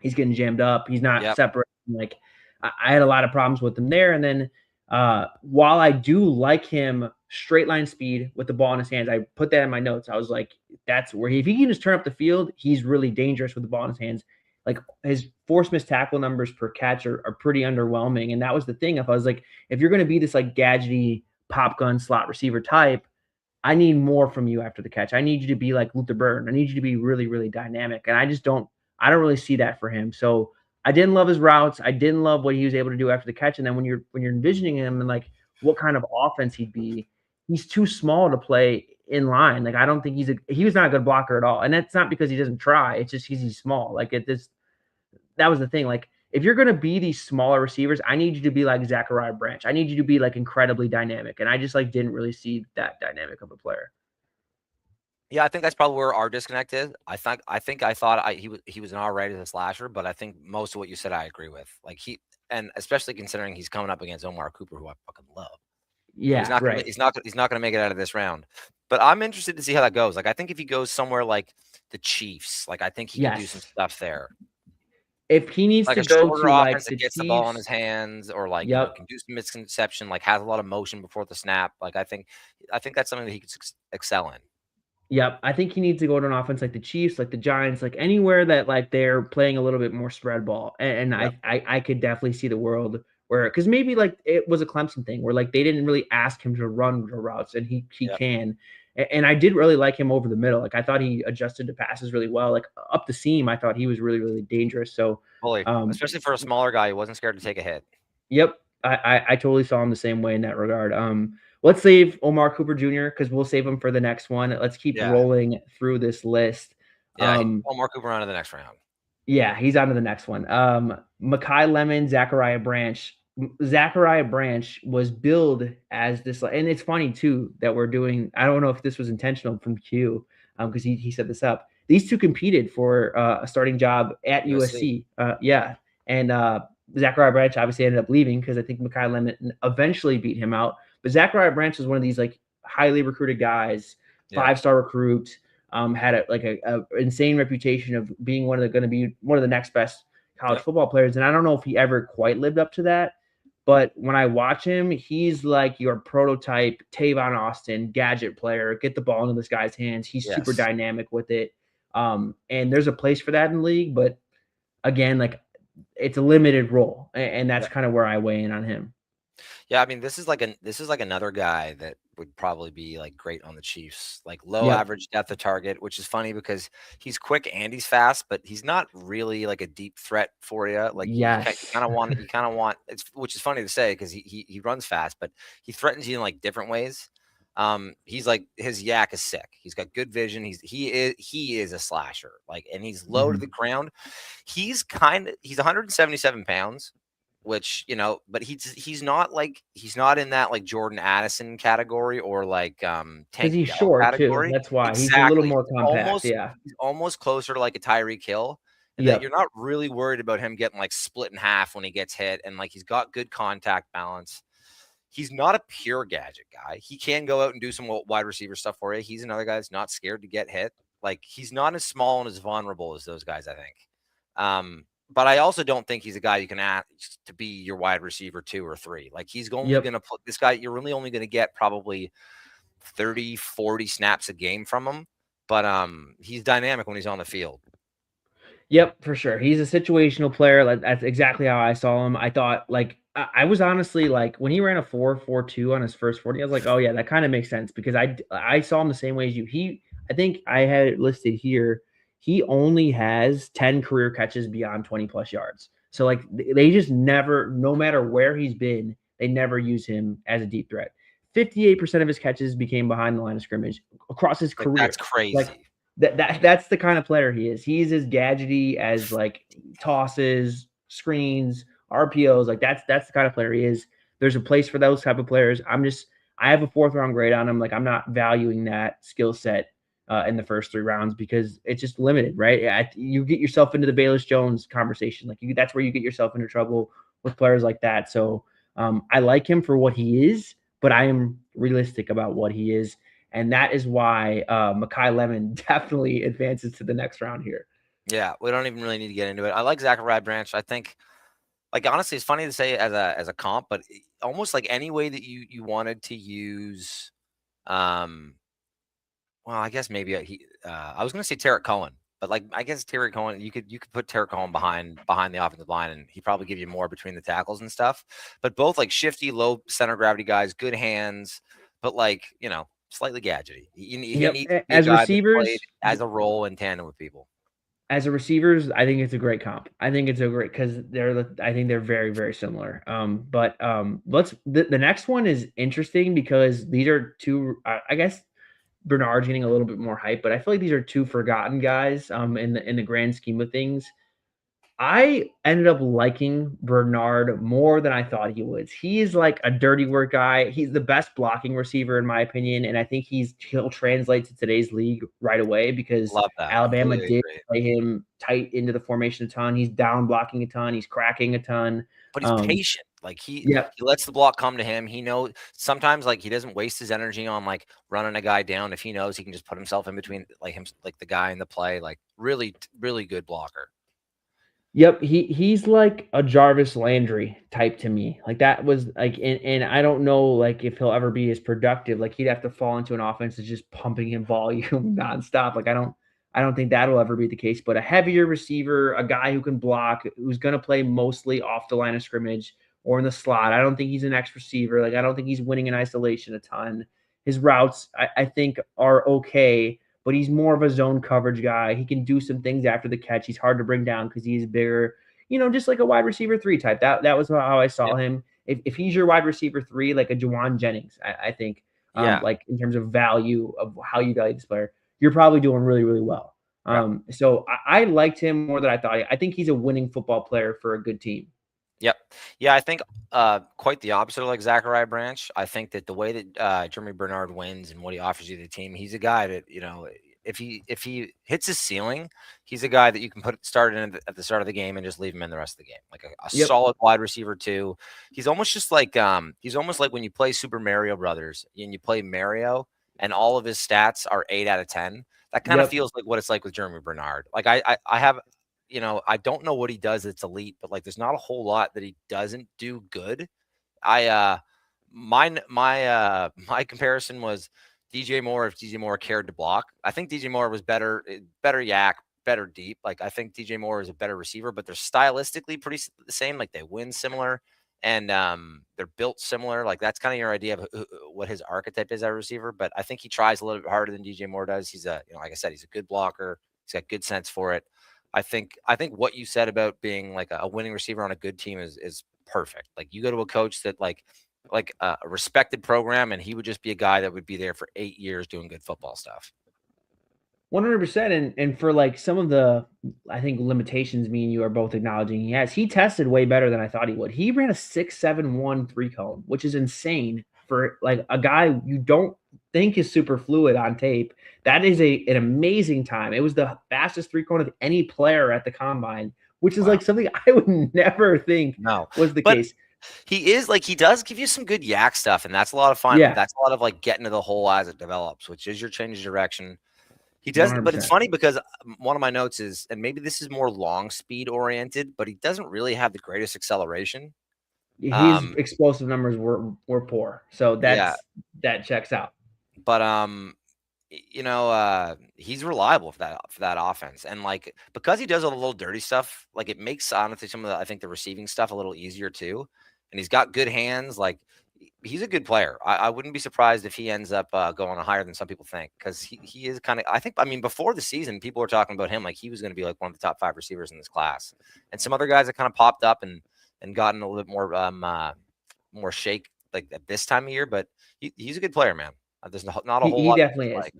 he's getting jammed up. He's not separating. Like I had a lot of problems with him there. And then while I do like him straight line speed with the ball in his hands, I put that in my notes. I was like, that's where if he can just turn up the field, he's really dangerous with the ball in his hands. Like his force missed tackle numbers per catch are pretty underwhelming. And that was the thing. If I was like, if you're going to be this like gadgety pop gun slot receiver type, I need more from you after the catch. I need you to be like Luther Burden. I need you to be really, really dynamic. And I don't really see that for him. So I didn't love his routes. I didn't love what he was able to do after the catch. And then when you're envisioning him and like what kind of offense he'd be, he's too small to play in line. Like I don't think he was not a good blocker at all. And that's not because he doesn't try. It's just he's small. Like that was the thing. Like if you're going to be these smaller receivers, I need you to be like Zachariah Branch. I need you to be like incredibly dynamic. And I just like didn't really see that dynamic of a player. Yeah, I think that's probably where our disconnect is. I thought he was an all-right as a slasher, but I think most of what you said I agree with. Like and especially considering he's coming up against Omar Cooper, who I fucking love. Yeah, he's not going to make it out of this round. But I'm interested to see how that goes. Like I think if he goes somewhere like the Chiefs, like I think he can do some stuff there. If he needs like to a go shorter to like offense the that gets Chiefs, the ball in his hands, or like can do some misconception, like has a lot of motion before the snap. Like I think that's something that he could excel in. Yep, I think he needs to go to an offense like the Chiefs, like the Giants, like anywhere that like they're playing a little bit more spread ball. And I could definitely see the world where, because maybe like it was a Clemson thing where like they didn't really ask him to run the routes, and he can. And I did really like him over the middle. Like I thought he adjusted to passes really well. Like up the seam, I thought he was really, really dangerous. So especially for a smaller guy, he wasn't scared to take a hit. Yep, I totally saw him the same way in that regard. Let's save Omar Cooper Jr. because we'll save him for the next one. Let's keep rolling through this list. Yeah, Omar Cooper on to the next round. Yeah, he's on to the next one. Makai Lemon, Zachariah Branch. Zachariah Branch was billed as this, and it's funny too that we're doing. I don't know if this was intentional from Q, because he set this up. These two competed for a starting job at USC. And Zachariah Branch obviously ended up leaving because I think Makai Lemon eventually beat him out. But Zachariah Branch was one of these like highly recruited guys, 5-star recruit, had a insane reputation of being going to be one of the next best college football players. And I don't know if he ever quite lived up to that. But when I watch him, he's like your prototype Tavon Austin gadget player. Get the ball into this guy's hands. He's super dynamic with it. And there's a place for that in the league. But again, like it's a limited role. And that's kind of where I weigh in on him. Yeah, I mean, this is like another guy that would probably be like great on the Chiefs, like low average depth of target, which is funny because he's quick and he's fast, but he's not really like a deep threat for you. Like you kind of want it's, which is funny to say because he runs fast, but he threatens you in like different ways. He's like, his yak is sick. He's got good vision. He is a slasher. Like, and he's low to the ground. He's 177 pounds, which, but he's not in that like Jordan Addison category or like because Tank he's Dell short too. category. That's why exactly. He's a little more compact. He's almost closer to like a Tyreek Hill. And that you're not really worried about him getting like split in half when he gets hit. And like, he's got good contact balance. He's not a pure gadget guy. He can go out and do some wide receiver stuff for you. He's another guy that's not scared to get hit. Like, he's not as small and as vulnerable as those guys, I think. But I also don't think he's a guy you can ask to be your wide receiver 2 or 3. Like, he's only going to put this guy. You're really only going to get probably 30, 40 snaps a game from him. But he's dynamic when he's on the field. Yep, for sure. He's a situational player. Like, that's exactly how I saw him. I thought, like, I was honestly like, when he ran a 4.42 on his first 40, I was like, oh yeah, that kind of makes sense, because I saw him the same way as you. I think I had it listed here. He only has 10 career catches beyond 20 plus yards. So like, they just never, no matter where he's been, they never use him as a deep threat. 58% of his catches became behind the line of scrimmage across his career. That's crazy. Like, that's the kind of player he is. He's as gadgety as like tosses, screens, RPOs. Like, that's the kind of player he is. There's a place for those type of players. I have a 4th round grade on him. Like, I'm not valuing that skill set in the first 3 rounds because it's just limited, right? You get yourself into the Bayless Jones conversation. Like, that's where you get yourself into trouble with players like that. So I like him for what he is, but I am realistic about what he is. And that is why Makai Lemon definitely advances to the next round here. Yeah, we don't even really need to get into it. I like Zachariah Branch. I think, like, honestly, it's funny to say as a comp, but almost like any way that you wanted to use, well, I guess maybe I was going to say Tarek Cohen, but like, I guess Tarek Cohen, you could put Tarek Cohen behind the offensive line, and he'd probably give you more between the tackles and stuff. But both like shifty, low center of gravity guys, good hands, but like, slightly gadgety. He needs to be as receivers, as a role in tandem with people. As a receivers, I think it's a great comp. I think it's a great, because I think they're very, very similar. But the next one is interesting because these are two. I guess Bernard's getting a little bit more hype, but I feel like these are 2 forgotten guys. In the grand scheme of things. I ended up liking Bernard more than I thought he would. He is like a dirty work guy. He's the best blocking receiver in my opinion, and I think he'll translate to today's league right away because Alabama did play him tight into the formation a ton. He's down blocking a ton. He's cracking a ton. But he's patient. Like, he lets the block come to him. He knows sometimes, like, he doesn't waste his energy on like running a guy down. If he knows he can just put himself in between like the guy in the play, like really, really good blocker. Yep, he's like a Jarvis Landry type to me. Like, that was like, and I don't know like if he'll ever be as productive. Like, he'd have to fall into an offense that's just pumping him volume nonstop. Like, I don't think that'll ever be the case. But a heavier receiver, a guy who can block, who's going to play mostly off the line of scrimmage or in the slot. I don't think he's an X receiver. Like, I don't think he's winning in isolation a ton. His routes, I think, are okay, but he's more of a zone coverage guy. He can do some things after the catch. He's hard to bring down because he's bigger, just like a wide receiver 3 type. That was how I saw him. If he's your wide receiver 3, like a Juwan Jennings, I think, like in terms of value of how you value this player, you're probably doing really, really well. So I liked him more than I thought. I think he's a winning football player for a good team. Yep. Yeah, I think quite the opposite of like Zachariah Branch. I think that the way that Germie Bernard wins and what he offers you to the team, he's a guy that, if he hits his ceiling, he's a guy that you can start in at the start of the game and just leave him in the rest of the game. Like a solid wide receiver 2. He's almost just like when you play Super Mario Brothers and you play Mario and all of his stats are 8 out of 10. That kind of feels like what it's like with Germie Bernard. Like I have, I don't know what he does that's elite, but like there's not a whole lot that he doesn't do good. My comparison was DJ Moore if DJ Moore cared to block. I think DJ Moore was better yak, better deep. Like, I think DJ Moore is a better receiver, but they're stylistically pretty the same. Like, they win similar and they're built similar. Like, that's kind of your idea of what his archetype is as a receiver. But I think he tries a little bit harder than DJ Moore does. He's like I said, he's a good blocker. He's got good sense for it. I think what you said about being like a winning receiver on a good team is perfect. Like, you go to a coach that like like a respected program, and he would just be a guy that would be there for 8 years doing good football stuff. 100%. And for like some of the, I think, limitations me and you are both acknowledging he tested way better than I thought he would. He ran a 6.71 3-cone, which is insane for like a guy you don't think is super fluid on tape. That is an amazing time. It was the fastest 3-cone of any player at the combine, which is like something I would never think was the case. He does give you some good yak stuff, and that's a lot of fun. Yeah. That's a lot of like getting to the hole as it develops, which is your change of direction. He does, 100%. but it's funny because one of my notes is, and maybe this is more long speed oriented, but he doesn't really have the greatest acceleration. His explosive numbers were poor, so that checks out. But he's reliable for that offense, and like because he does a little dirty stuff, like it makes honestly some of I think the receiving stuff a little easier too, and he's got good hands. Like he's a good player. I wouldn't be surprised if he ends up going higher than some people think, because he is kind of, before the season, people were talking about him like he was going to be like one of the top 5 receivers in this class. And some other guys that kind of popped up and gotten a little bit more shake like at this time of year. But he's a good player, man. There's not a whole lot. He definitely is.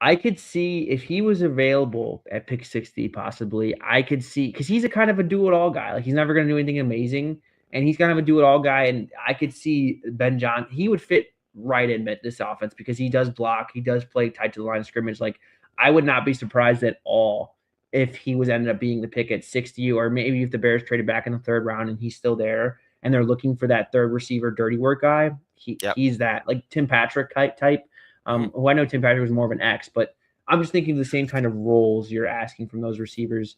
I could see if he was available at pick 60, possibly. I could see, because he's a kind of a do-it-all guy. Like he's never going to do anything amazing. And he's kind of a do-it-all guy, and I could see Ben Johnson. He would fit right in this offense because he does block. He does play tight to the line of scrimmage. Like, I would not be surprised at all if he was ended up being the pick at 60, or maybe if the Bears traded back in the 3rd round and he's still there and they're looking for that 3rd receiver dirty work guy. He's that, like Tim Patrick type. Who I know Tim Patrick was more of an X, but I'm just thinking of the same kind of roles you're asking from those receivers.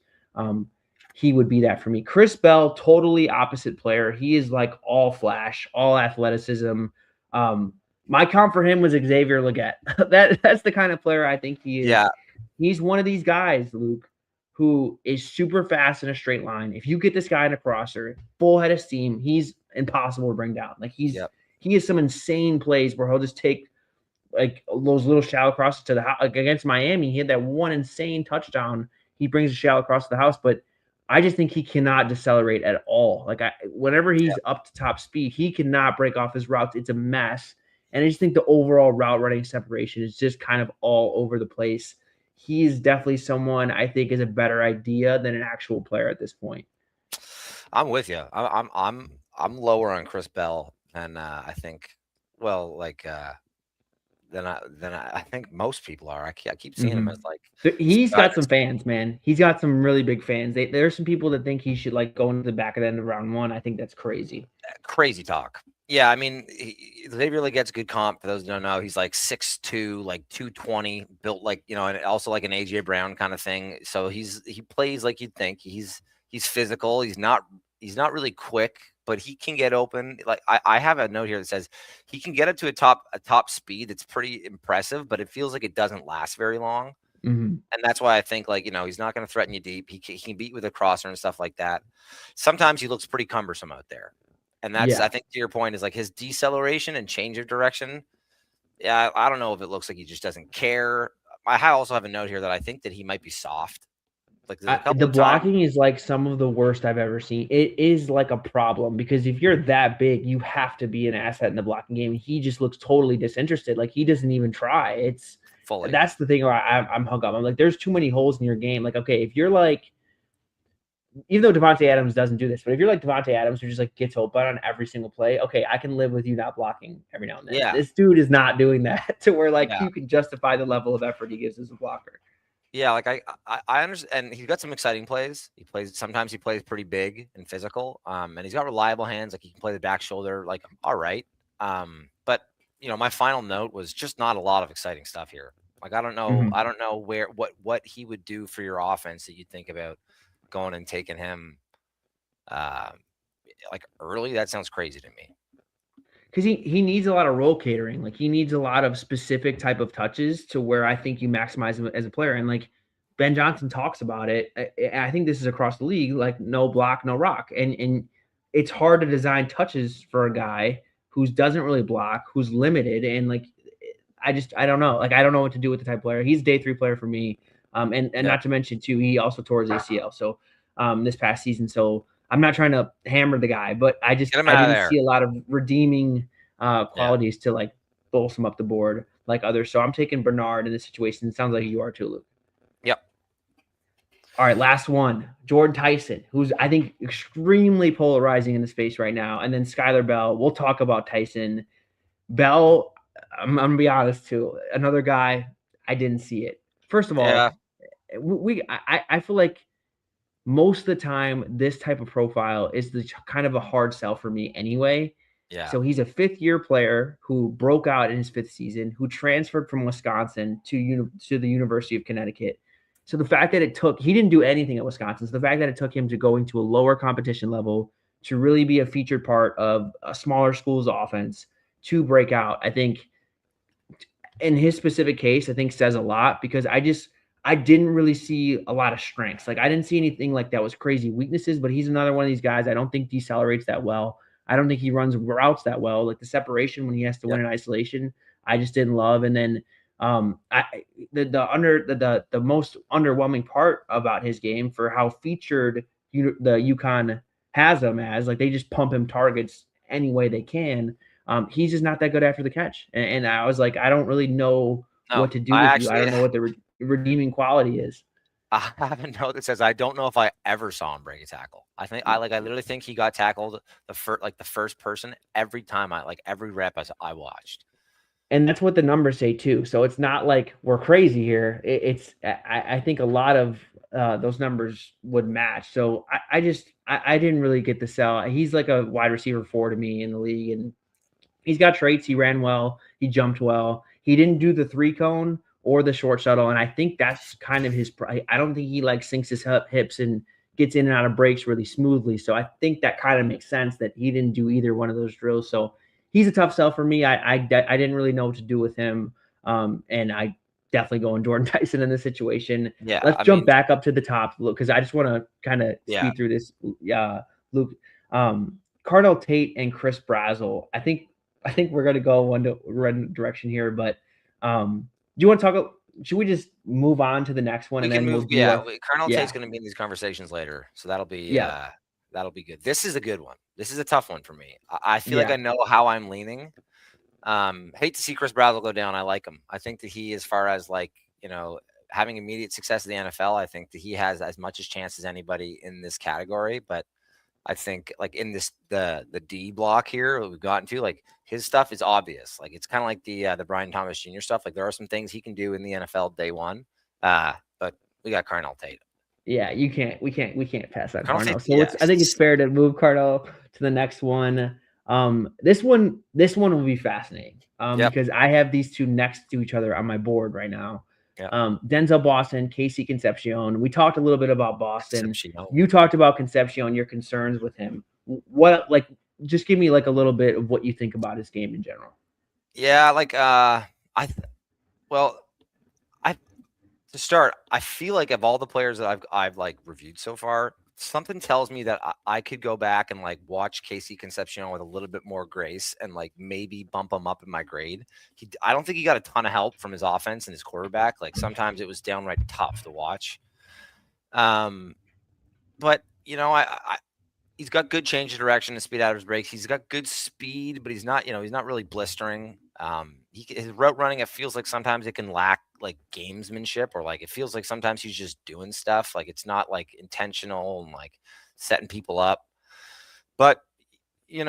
He would be that for me. Chris Bell, totally opposite player. He is like all flash, all athleticism. My comp for him was Xavier Legette. That's the kind of player I think he is. Yeah. He's one of these guys, Luke, who is super fast in a straight line. If you get this guy in a crosser, full head of steam, he's impossible to bring down. Like he has some insane plays where he'll just take like those little shallow crosses to the house. Like against Miami, he had that one insane touchdown. He brings a shallow cross to the house, but I just think he cannot decelerate at all. Like whenever he's up to top speed, he cannot break off his routes. It's a mess. And I just think the overall route running separation is just kind of all over the place. He is definitely someone I think is a better idea than an actual player at this point. I'm with you. I'm lower on Chris Bell than I think. Well, like than I think most people are. I keep seeing him as like he's got some fans, man. He's got some really big fans. There are some people that think he should like go into the back of the end of round 1. I think that's crazy. Crazy talk. Yeah, I mean, Xavier Legette's good comp. For those who don't know, he's like 6'2", like 220, built like, and also like an AJ Brown kind of thing. So he plays like you'd think. He's physical. He's not really quick, but he can get open. Like I have a note here that says he can get up to a top speed that's pretty impressive, but it feels like it doesn't last very long. Mm-hmm. And that's why I think like, he's not going to threaten you deep. He can beat with a crosser and stuff like that. Sometimes he looks pretty cumbersome out there. And that's, I think to your point, is like his deceleration and change of direction. Yeah, I don't know if it looks like he just doesn't care. I also have a note here that I think that he might be soft. Like the blocking is like some of the worst I've ever seen. It is like a problem because if you're that big, you have to be an asset in the blocking game. He just looks totally disinterested. Like he doesn't even try. That's the thing where I'm hung up. I'm like, there's too many holes in your game. Like, okay, if you're like, even though Devontae Adams doesn't do this, but if you're like Devontae Adams who just like gets open on every single play, okay, I can live with you not blocking every now and then. Yeah. This dude is not doing that to where like you can justify the level of effort he gives as a blocker. Yeah, like I understand, and he's got some exciting plays. Sometimes he plays pretty big and physical, and he's got reliable hands. Like he can play the back shoulder, like all right. But my final note was just not a lot of exciting stuff here. Like I don't know, what he would do for your offense that you'd think about going and taking him, like early. That sounds crazy to me. Because he needs a lot of role catering. Like he needs a lot of specific type of touches to where I think you maximize him as a player. And like Ben Johnson talks about it. I think this is across the league, like no block, no rock. And it's hard to design touches for a guy who doesn't really block, who's limited. And like, I don't know. Like, I don't know what to do with the type of player. He's a day 3 player for me. And not to mention too, he also tore his ACL. So this past season. So I'm not trying to hammer the guy, but I didn't see a lot of redeeming qualities to like bolster him up the board like others. So I'm taking Bernard in this situation. It sounds like you are too, Luke. Yep. All right, last one, Jordan Tyson, who's I think extremely polarizing in the space right now, and then Skyler Bell. We'll talk about Tyson. Bell, I'm gonna be honest too. Another guy, I didn't see it. First of all, I feel like most of the time this type of profile is the kind of a hard sell for me anyway. Yeah. So he's a 5th-year player who broke out in his 5th season, who transferred from Wisconsin to the University of Connecticut. So the fact that he didn't do anything at Wisconsin. So the fact that it took him to going to a lower competition level to really be a featured part of a smaller school's offense to break out, I think in his specific case, I think says a lot, because I didn't really see a lot of strengths. Like I didn't see anything like that was crazy weaknesses, but he's another one of these guys. I don't think decelerates that well. I don't think he runs routes that well. Like the separation when he has to win in isolation, I just didn't love. And then the most underwhelming part about his game for how featured the UConn has him as, like they just pump him targets any way they can. He's just not that good after the catch. And I was like, I don't really know what to do with you. I don't know what the redeeming quality is. I have a note that says I don't know if I ever saw him break a tackle. I literally think he got tackled the first person every time every rep I watched. And that's what the numbers say too. So it's not like we're crazy here. I think a lot of those numbers would match. So I didn't really get the sell. He's like a wide receiver 4 to me in the league, and he's got traits. He ran well. He jumped well. He didn't do the 3-cone or the short shuttle, and I think that's kind of his. I don't think he sinks his hips and gets in and out of breaks really smoothly. So I think that kind of makes sense that he didn't do either one of those drills. So he's a tough sell for me. I didn't really know what to do with him, and I definitely going Jordan Tyson in this situation. Yeah, let's jump back up to the top, because I just want to kind of speed through this. Luke, Carnell Tate and Chris Brazzell. I think we're going to go one direction here, but do you want to talk? Should we just move on to the next one? Carnell Tate's going to be in these conversations later, so that'll be good. This is a good one. This is a tough one for me. I feel like I know how I'm leaning. Hate to see Chris Brazzell go down. I like him. I think that he, as far as having immediate success in the NFL, I think that he has as much as chance as anybody in this category. But I think in this the D block here we've gotten to, his stuff is obvious. It's kind of like the Brenen Thompson Jr. stuff. There are some things he can do in the NFL day one. But we got Carnell Tate. Yeah, we can't pass on Carnell. So I think it's fair to move Carnell to the next one. This one will be fascinating. Because I have these two next to each other on my board right now. Yep. Denzel Boston, Casey Concepcion. We talked a little bit about Boston. You talked about Concepcion, your concerns with him. What, just give me a little bit of what you think about his game in general. Yeah, to start, I feel like of all the players that I've reviewed so far, something tells me that I could go back and watch Casey Concepcion with a little bit more grace and maybe bump him up in my grade. I don't think he got a ton of help from his offense and his quarterback. Sometimes it was downright tough to watch. But he's got good change of direction and speed out of his breaks. He's got good speed, but he's not really blistering. His route running, it feels like sometimes it can lack gamesmanship, or it feels like sometimes he's just doing stuff. It's not intentional and setting people up. But he's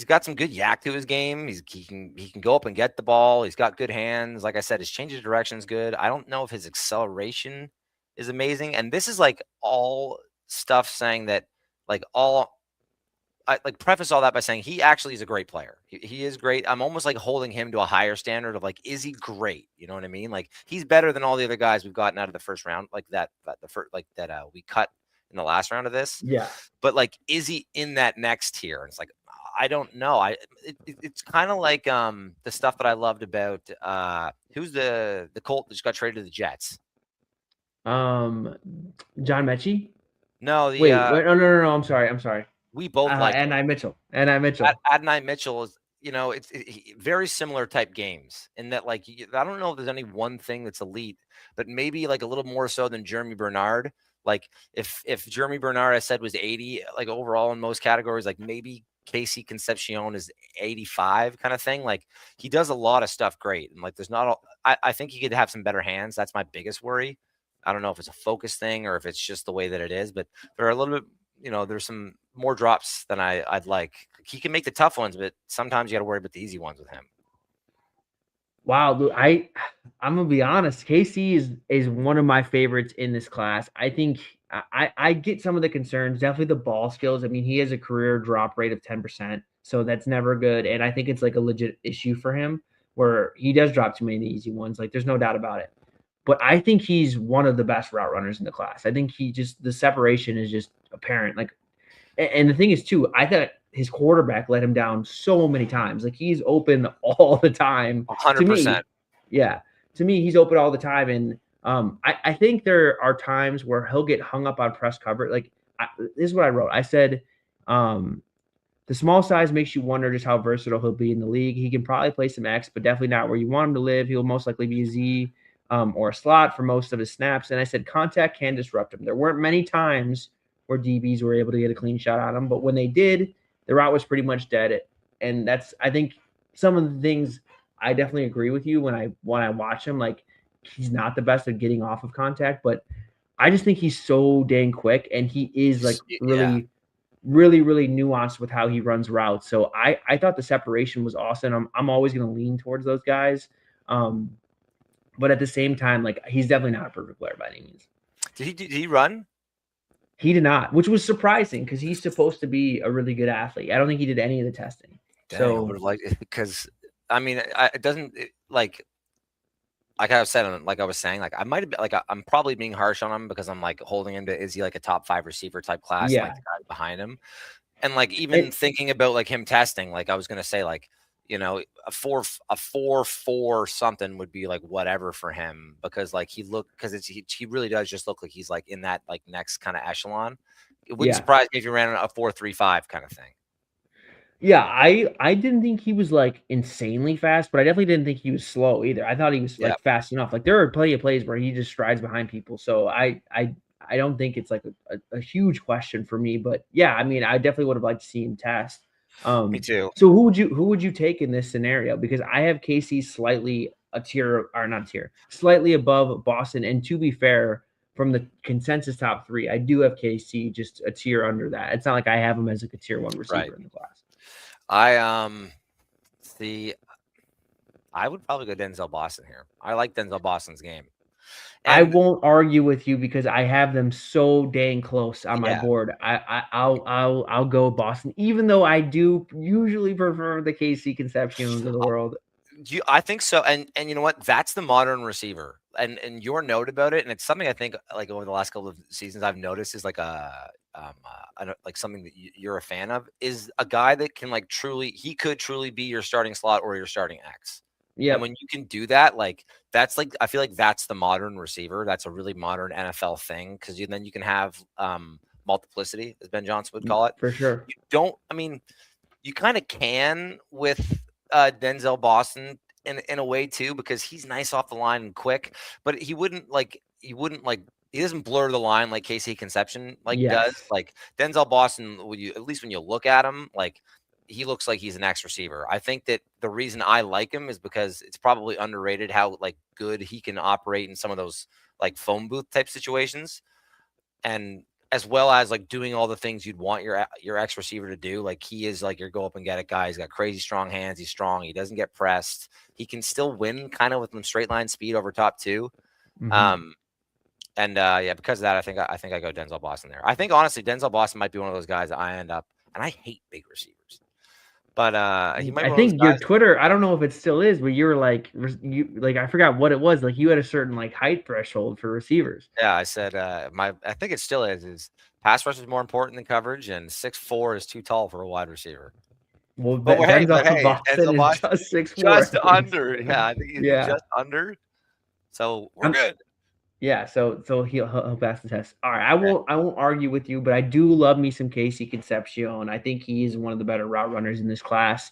got some good yak to his game. He can go up and get the ball. He's got good hands. Like I said, his change of direction is good. I don't know if his acceleration is amazing. And this is all stuff saying that I preface all that by saying he actually is a great player. He is great. I'm almost holding him to a higher standard of is he great? You know what I mean? He's better than all the other guys we've gotten out of the first round, we cut in the last round of this. Yeah. But is he in that next tier? And it's I don't know. It's kind of the stuff that I loved about who's the Colt that just got traded to the Jets. John Mechie? No, no. I'm sorry. We both like Adonai Mitchell. Adonai Mitchell is, it's very similar type games in that, I don't know if there's any one thing that's elite, but maybe a little more so than Germie Bernard. Like if Germie Bernard, I said, was 80, like overall in most categories, like maybe Casey Concepcion is 85 kind of thing. Like he does a lot of stuff great. And like there's not all, I think he could have some better hands. That's my biggest worry. I don't know if it's a focus thing or if it's just the way that it is, but there are a little bit, there's some more drops than I'd like. He can make the tough ones, but sometimes you got to worry about the easy ones with him. Wow, Lou, I'm gonna be honest. KC is one of my favorites in this class. I think I get some of the concerns, definitely the ball skills. I mean, he has a career drop rate of 10%, so that's never good. And I think it's like a legit issue for him where he does drop too many easy ones. Like, there's no doubt about it. But I think he's one of the best route runners in the class. I think the separation is just apparent. Like, and the thing is too, I thought his quarterback let him down so many times. Like, he's open all the time. 100%. Yeah. To me, he's open all the time. And I think there are times where he'll get hung up on press cover. Like, this is what I wrote. I said, the small size makes you wonder just how versatile he'll be in the league. He can probably play some X, but definitely not where you want him to live. He'll most likely be a Z or a slot for most of his snaps. And I said, contact can disrupt him. There weren't many times where DBs were able to get a clean shot on him, but when they did, the route was pretty much dead. And that's, I think, some of the things I definitely agree with you when I watch him. Like, he's not the best at getting off of contact, but I just think he's so dang quick, and he is like really nuanced with how he runs routes. So I thought the separation was awesome. I'm always going to lean towards those guys. But at the same time, like, he's definitely not a perfect player by any means. Did he run? He did not, which was surprising because he's supposed to be a really good athlete. I don't think he did any of the testing. Dang, so I would have liked it because, I mean, it doesn't like I was saying, like I was saying, like I might have been like I'm probably being harsh on him because I'm like holding him to, is he like a top 5 receiver type class? Yeah. Like the guy behind him, and like even thinking about like him testing, like I was gonna say like, a 4.4 something would be like whatever for him because like he really does just look like he's like in that like next kind of echelon. It wouldn't surprise me if he ran a 4.35 kind of thing. Yeah, I didn't think he was like insanely fast, but I definitely didn't think he was slow either. I thought he was like fast enough. Like, there are plenty of plays where he just strides behind people. So I don't think it's like a huge question for me. But yeah, I mean, I definitely would have liked to see him test. Me too. So who would you take in this scenario? Because I have KC slightly slightly above Boston. And to be fair, from the consensus top 3, I do have KC just a tier under that. It's not like I have him as like a tier 1 receiver in the class. I would probably go Denzel Boston here. I like Denzel Boston's game. And I won't argue with you because I have them so dang close on my board. I'll go Boston, even though I do usually prefer the KC Concepcions of the world. I think so, and you know what? That's the modern receiver, and your note about it, and it's something I think like over the last couple of seasons I've noticed is like like something that you're a fan of is a guy that can like he could truly be your starting slot or your starting X. Yeah. And when you can do that, like that's like, I feel like that's the modern receiver. That's a really modern NFL thing. Because then you can have multiplicity, as Ben Johnson would call it. For sure. You kind of can with Denzel Boston in a way too, because he's nice off the line and quick, but he doesn't blur the line like KC Concepcion does. Like Denzel Boston, at least when you look at him, like he looks like he's an X receiver. I think that the reason I like him is because it's probably underrated how like good he can operate in some of those like phone booth type situations, and as well as like doing all the things you'd want your X receiver to do. Like he is like your go up and get it guy. He's got crazy strong hands. He's strong. He doesn't get pressed. He can still win kind of with some straight line speed over top too. Mm-hmm. Because of that, I think I go Denzel Boston there. I think honestly, Denzel Boston might be one of those guys that I end up, and I hate big receivers, but he might. I think your Twitter, I don't know if it still is, but you were like, I forgot what it was. Like you had a certain like height threshold for receivers. Yeah, I said I think it still is pass rush is more important than coverage, and 6'4" is too tall for a wide receiver. Well, Denzel Boston is just 6'4", just under. Yeah, I think he's just under. So we're good. Yeah, so he'll pass the test. All right, I won't argue with you, but I do love me some KC Concepcion. I think he is one of the better route runners in this class.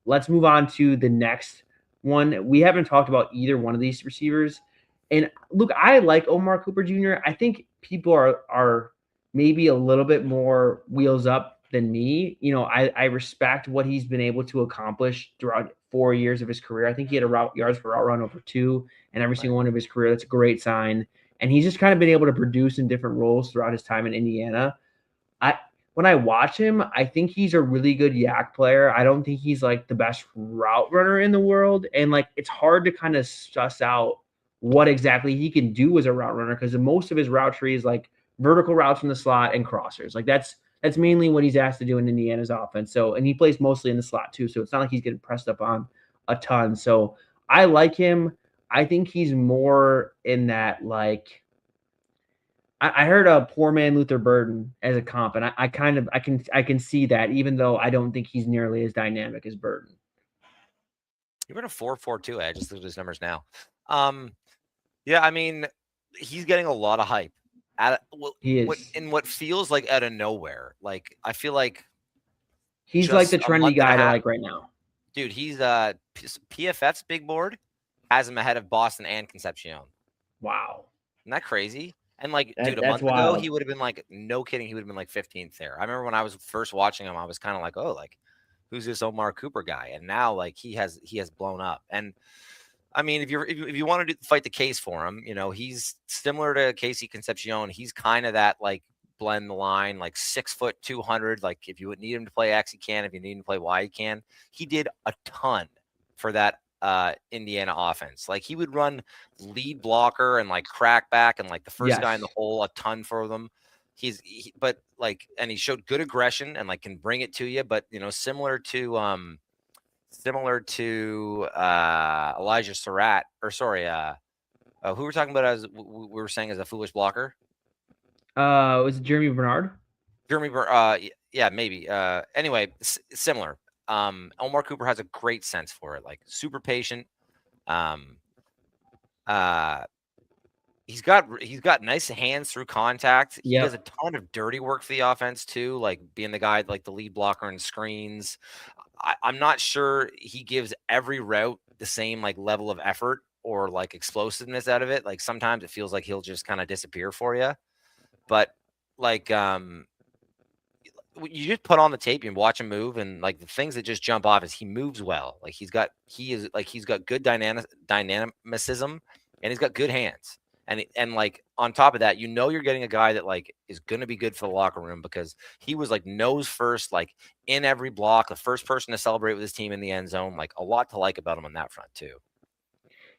Let's move on to the next one. We haven't talked about either one of these receivers. And look, I like Omar Cooper Jr. I think people are maybe a little bit more wheels up than me. I respect what he's been able to accomplish throughout 4 years of his career. I think he had a yards per route run over 2 in every single one of his career. That's a great sign. And he's just kind of been able to produce in different roles throughout his time in Indiana. When I watch him, I think he's a really good yak player. I don't think he's like the best route runner in the world. And like, it's hard to kind of suss out what exactly he can do as a route runner, because most of his route tree is like vertical routes from the slot and crossers. Like that's mainly what he's asked to do in Indiana's offense. So, and he plays mostly in the slot too. So it's not like he's getting pressed up on a ton. So I like him. I think he's more in that, like, I heard a poor man Luther Burden as a comp, and I can see that, even though I don't think he's nearly as dynamic as Burden. He ran a 4.42. I just looked at his numbers now. Yeah, I mean, he's getting a lot of hype. He is in what feels like out of nowhere. Like, I feel like he's like the trendy guy to like right now. Dude, he's PFF's big board has him ahead of Boston and Concepcion. Wow. Isn't that crazy? And like, dude, a month ago, he would have been like, no kidding, he would have been like 15th there. I remember when I was first watching him, I was kind of like, oh, like, who's this Omar Cooper guy? And now, like, he has blown up. And I mean, if you want to fight the case for him, he's similar to Casey Concepcion. He's kind of that, like, blend the line, like 6 foot 200. Like, if you would need him to play X, he can. If you need him to play Y, he can. He did a ton for that Indiana offense. Like, he would run lead blocker and like crack back and like the first guy in the hole a ton for them. But like, and he showed good aggression and like can bring it to you. But similar to Elijah Sarratt, or sorry, who we're talking about as we were saying as a foolish blocker. Was it Germie Bernard? Yeah, maybe. Anyway, similar. Omar Cooper has a great sense for it, like super patient. He's got nice hands through contact. He does a ton of dirty work for the offense too, like being the guy like the lead blocker and screens. I'm not sure he gives every route the same like level of effort or like explosiveness out of it. Like sometimes it feels like he'll just kind of disappear for you, but like you just put on the tape and watch him move, and like the things that just jump off is he moves well. Like he's got good dynamicism, and he's got good hands. And like on top of that, you're getting a guy that like is going to be good for the locker room, because he was like nose first, like in every block, the first person to celebrate with his team in the end zone. Like a lot to like about him on that front too.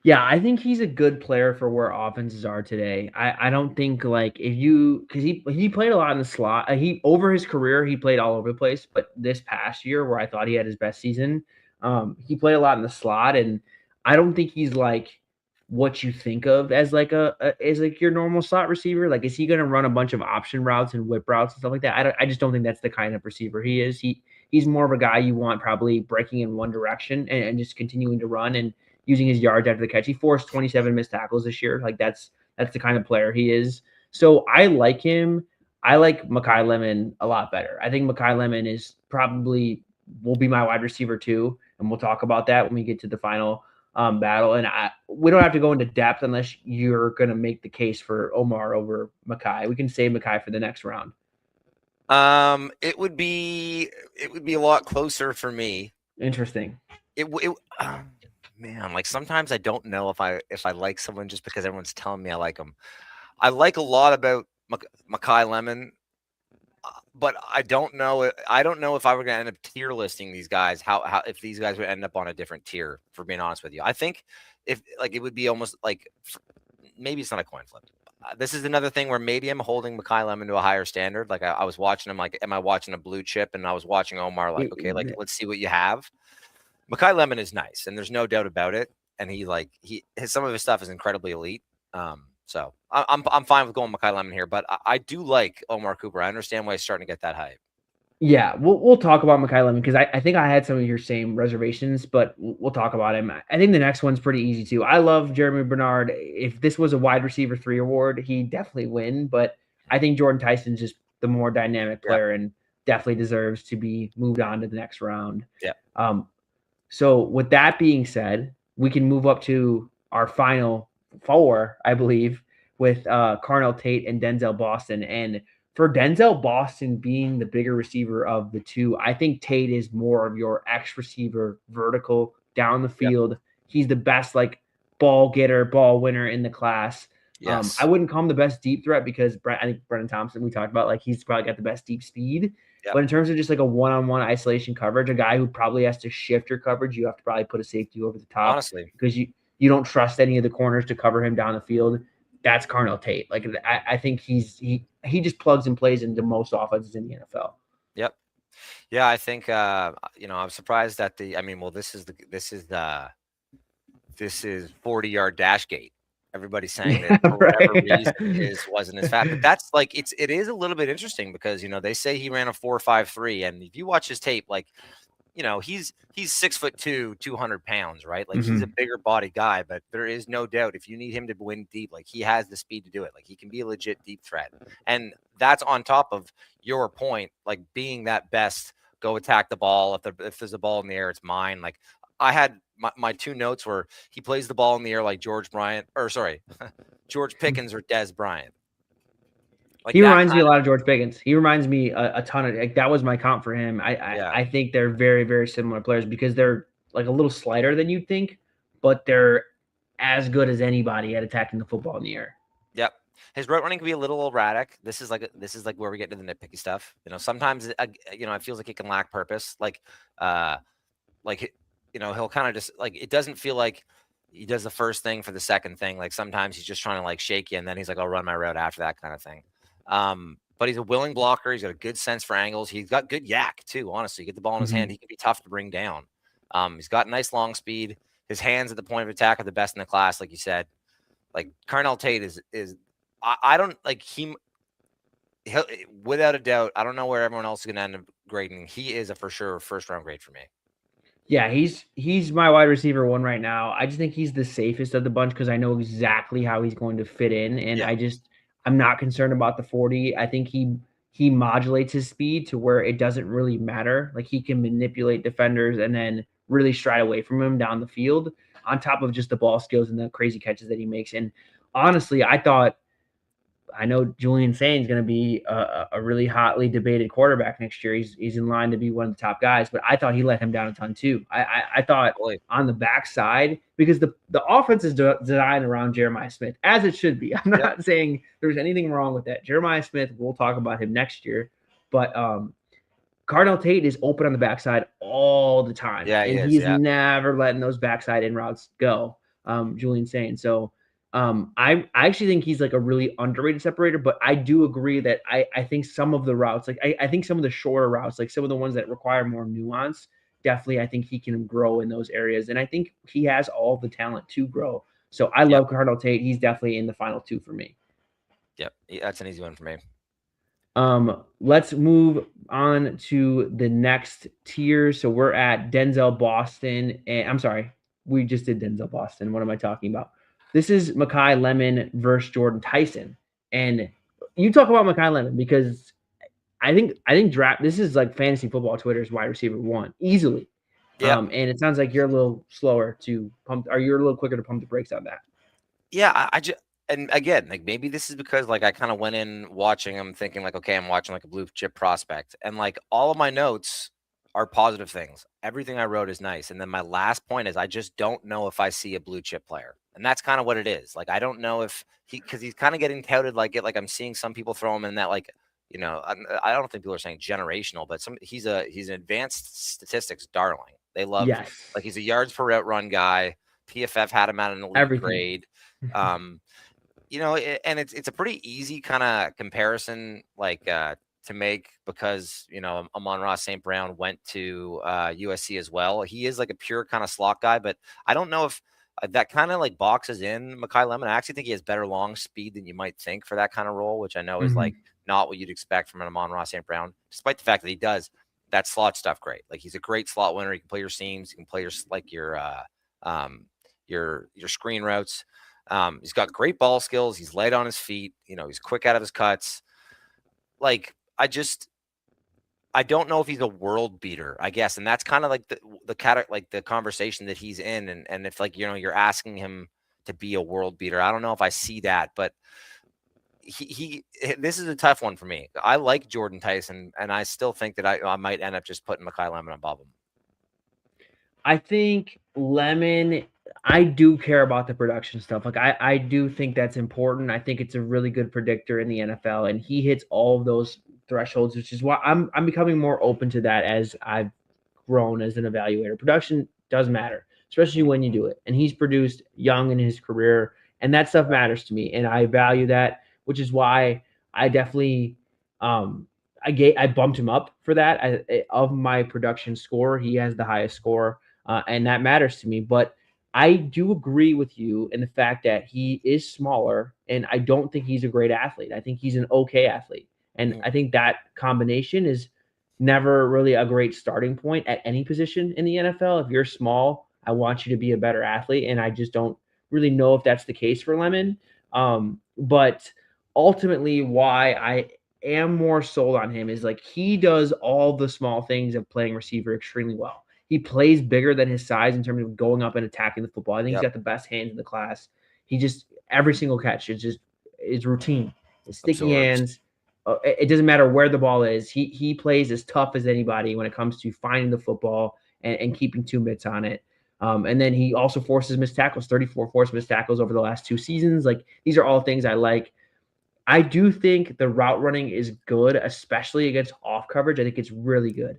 Yeah, I think he's a good player for where offenses are today. I don't think like because he played a lot in the slot. Over his career, he played all over the place. But this past year, where I thought he had his best season, he played a lot in the slot, and I don't think he's like what you think of as like your normal slot receiver. Like, is he going to run a bunch of option routes and whip routes and stuff like that? I just don't think that's the kind of receiver he is. He's more of a guy you want probably breaking in one direction and just continuing to run and using his yards after the catch. He forced 27 missed tackles this year. Like that's the kind of player he is. So I like him. I like Makai Lemon a lot better. I think Makai Lemon will be my wide receiver too. And we'll talk about that when we get to the final battle. And we don't have to go into depth unless you're going to make the case for Omar over Makai. We can save Makai for the next round. It would be a lot closer for me. Interesting. Man, like sometimes I don't know if I like someone just because everyone's telling me I like them. I like a lot about Makai Lemon, but I don't know. I don't know if I were going to end up tier listing these guys. How if these guys would end up on a different tier? For being honest with you, I think if like it would be almost like maybe it's not a coin flip. This is another thing where maybe I'm holding Makai Lemon to a higher standard. Like I was watching him. Like, am I watching a blue chip? And I was watching Omar. Like, okay, like let's see what you have. Makai Lemon is nice, and there's no doubt about it. And some of his stuff is incredibly elite. So I'm fine with going Makai Lemon here, but I do like Omar Cooper. I understand why he's starting to get that hype. Yeah, we'll talk about Makai Lemon because I think I had some of your same reservations, but we'll talk about him. I think the next one's pretty easy too. I love Germie Bernard. If this was a wide receiver 3 award, he'd definitely win. But I think Jordan Tyson's just the more dynamic player and definitely deserves to be moved on to the next round. Yeah. So with that being said, we can move up to our final 4, I believe, with Carnell Tate and Denzel Boston. And for Denzel Boston being the bigger receiver of the two, I think Tate is more of your X receiver, vertical down the field. Yep. He's the best like ball getter, ball winner in the class. Yes. I wouldn't call him the best deep threat because I think Brenen Thompson, we talked about, like he's probably got the best deep speed. Yep. But in terms of just like a one-on-one isolation coverage, a guy who probably has to shift your coverage, you have to probably put a safety over the top. Honestly. Because you don't trust any of the corners to cover him down the field. That's Carnell Tate. Like I think he just plugs and plays into most offenses in the NFL. Yep. Yeah, I think I'm surprised that this is 40-yard dash gate. Everybody's saying that for whatever reason wasn't as fast. But that's like it is a little bit interesting because they say he ran a 4.53, and if you watch his tape, like he's 6'2", 200 pounds, right? Like he's a bigger body guy, but there is no doubt if you need him to win deep, like he has the speed to do it. Like he can be a legit deep threat, and that's on top of your point, like being that best. Go attack the ball. If there's a ball in the air, it's mine. Like I had my two notes were he plays the ball in the air like George Pickens or Dez Bryant. Like he reminds me a lot of George Pickens. He reminds me a ton of like that was my comp for him. I think they're very, very similar players because they're like a little slighter than you'd think, but they're as good as anybody at attacking the football in the air. Yep. His route running can be a little erratic. This is like where we get to the nitpicky stuff. Sometimes it feels like it can lack purpose. He'll kind of just like it doesn't feel like he does the first thing for the second thing. Like sometimes he's just trying to like shake you, and then he's like, I'll run my route after that kind of thing. But he's a willing blocker. He's got a good sense for angles. He's got good yak too. Honestly, you get the ball in his hand, he can be tough to bring down. He's got nice long speed. His hands at the point of attack are the best in the class, like you said. Like Carnell Tate is I don't like him. He'll, without a doubt, I don't know where everyone else is going to end up grading. He is a for sure first round grade for me. Yeah, he's my wide receiver one right now. I just think he's the safest of the bunch because I know exactly how he's going to fit in, and I'm not concerned about the 40. I think he modulates his speed to where it doesn't really matter. Like he can manipulate defenders and then really stride away from him down the field on top of just the ball skills and the crazy catches that he makes. And honestly, I know Julian Saint's going to be a really hotly debated quarterback next year. He's in line to be one of the top guys, but I thought he let him down a ton too. I thought on the backside, because the offense is designed around Jeremiah Smith, as it should be. I'm not saying there's anything wrong with that. Jeremiah Smith, we'll talk about him next year, but Carnell Tate is open on the backside all the time. Yeah, and he's never letting those backside in routes go, Julian Saint. So I actually think he's like a really underrated separator, but I do agree that I think some of the routes, like I think some of the shorter routes, like some of the ones that require more nuance, definitely I think he can grow in those areas. And I think he has all the talent to grow. So I love Carnell Tate. He's definitely in the final two for me. Yep. That's an easy one for me. Let's move on to the next tier. So we're at Denzel Boston. And I'm sorry, we just did Denzel Boston. What am I talking about? This is Makai Lemon versus Jordan Tyson. And you talk about Makai Lemon because I think draft, this is like fantasy football Twitter's wide receiver one easily. Yeah. And it sounds like you're a little slower to pump, or you're a little quicker to pump the brakes on that. Yeah. And again, like maybe this is because like I kind of went in watching him thinking like, okay, I'm watching like a blue chip prospect, and like all of my notes are positive things. Everything I wrote is nice. And then my last point is I just don't know if I see a blue chip player. And that's kind of what it is. Like, I don't know if because he's kind of getting touted like it. Like I'm seeing some people throw him in that, like, I don't think people are saying generational, but he's an advanced statistics darling. They love, like he's a yards per route run guy. PFF had him at an elite grade. And it's a pretty easy kind of comparison, like, to make because, Amon-Ra St. Brown went to USC as well. He is like a pure kind of slot guy, but I don't know if that kind of like boxes in Makai Lemon. I actually think he has better long speed than you might think for that kind of role, which I know is like not what you'd expect from an Amon-Ra St. Brown, despite the fact that he does that slot stuff great. Like he's a great slot winner. He can play your seams. He can play your screen routes. He's got great ball skills. He's light on his feet. He's quick out of his cuts. Like, I don't know if he's a world beater, I guess. And that's kind of like the conversation that he's in. And if like, you're asking him to be a world beater, I don't know if I see that, but this is a tough one for me. I like Jordan Tyson, and I still think that I might end up just putting Makai Lemon above him. I think Lemon, I do care about the production stuff. Like I do think that's important. I think it's a really good predictor in the NFL, and he hits all of those thresholds, which is why I'm becoming more open to that as I've grown as an evaluator. Production does matter, especially when you do it. And he's produced young in his career, and that stuff matters to me, and I value that, which is why I definitely I bumped him up for that. Of my production score, he has the highest score. And that matters to me. But I do agree with you in the fact that he is smaller, and I don't think he's a great athlete. I think he's an okay athlete. And I think that combination is never really a great starting point at any position in the NFL. If you're small, I want you to be a better athlete, and I just don't really know if that's the case for Lemon. But ultimately, why I am more sold on him is like he does all the small things of playing receiver extremely well. He plays bigger than his size in terms of going up and attacking the football. I think he's got the best hands in the class. He just every single catch is routine. It's sticky hands. It doesn't matter where the ball is. He plays as tough as anybody when it comes to finding the football and keeping 2 mitts on it. And then he also forces missed tackles, 34 forced missed tackles over the last 2 seasons. Like these are all things I like. I do think the route running is good, especially against off coverage. I think it's really good.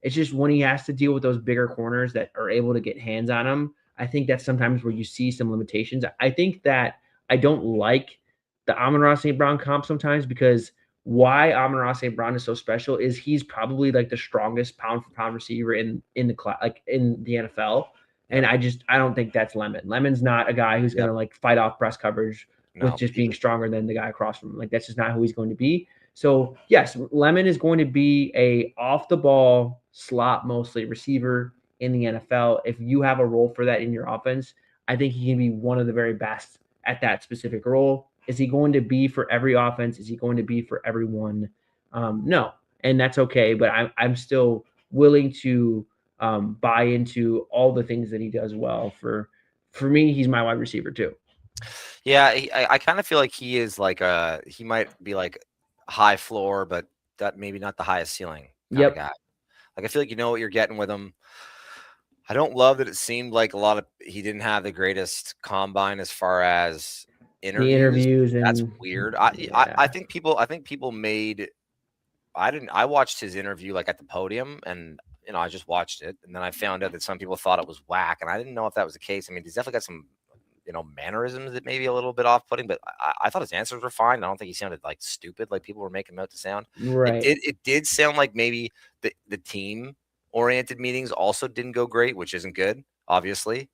It's just when he has to deal with those bigger corners that are able to get hands on him, I think that's sometimes where you see some limitations. I think that I don't like the Amon-Ra St. Brown comp sometimes because why Amon-Ra St. Brown is so special is he's probably like the strongest pound for pound receiver in the class, like in the NFL. And I don't think that's Lemon. Lemon's not a guy who's going to like fight off press coverage with just being stronger than the guy across from him. Like that's just not who he's going to be. So yes, Lemon is going to be a off the ball slot, mostly receiver in the NFL. If you have a role for that in your offense, I think he can be one of the very best at that specific role. Is he going to be for every offense? Is he going to be for everyone? No, and that's okay. But I'm still willing to buy into all the things that he does well. For me, he's my wide receiver too. Yeah, I kind of feel like he is like he might be like high floor, but that maybe not the highest ceiling kind of guy. Like I feel like you know what you're getting with him. I don't love that it seemed like he didn't have the greatest combine as far as interviews. That's weird. I think people made. I watched his interview like at the podium, and I just watched it, and then I found out that some people thought it was whack, and I didn't know if that was the case. I mean, he's definitely got some mannerisms that may be a little bit off-putting, but I thought his answers were fine. I don't think he sounded like stupid, like people were making him out to sound. Right. It did sound like maybe the team-oriented meetings also didn't go great, which isn't good, obviously.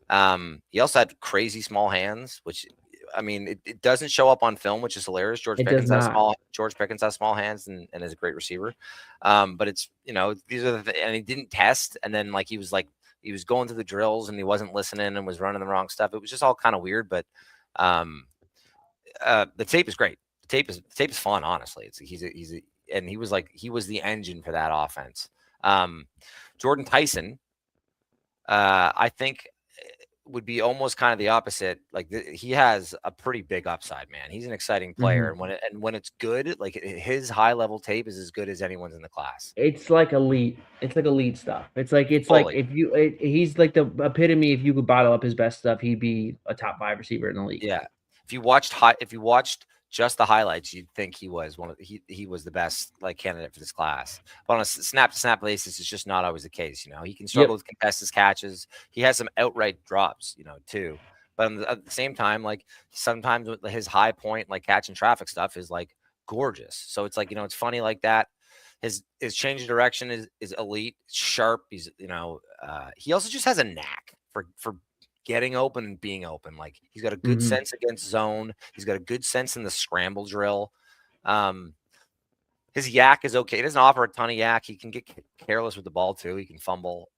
He also had crazy small hands, which I mean, it doesn't show up on film, which is hilarious. George Pickens has small hands and is a great receiver. But it's these are and he didn't test, and then he was going through the drills and he wasn't listening and was running the wrong stuff. It was just all kind of weird, but the tape is great. The tape is fun, honestly. And he was the engine for that offense. Jordan Tyson, I think would be almost kind of the opposite. He has a pretty big upside, man. He's an exciting player, and when it's good, his high level tape is as good as anyone's in the class. It's like elite. It's like elite stuff. It's like he's like the epitome. If you could bottle up his best stuff, he'd be a top 5 receiver in the league. Yeah. If you watched just the highlights, you'd think he was he was the best candidate for this class. But on a snap to snap basis, it's just not always the case. He can struggle with contested catches. He has some outright drops, too. But at the same time, sometimes his high point, catching traffic stuff is gorgeous. So it's it's funny like that. His change of direction is elite, sharp. He's he also just has a knack for getting open and being open. He's got a good sense against zone. He's got a good sense in the scramble drill. His yak is okay. He doesn't offer a ton of yak. He can get careless with the ball too. He can fumble.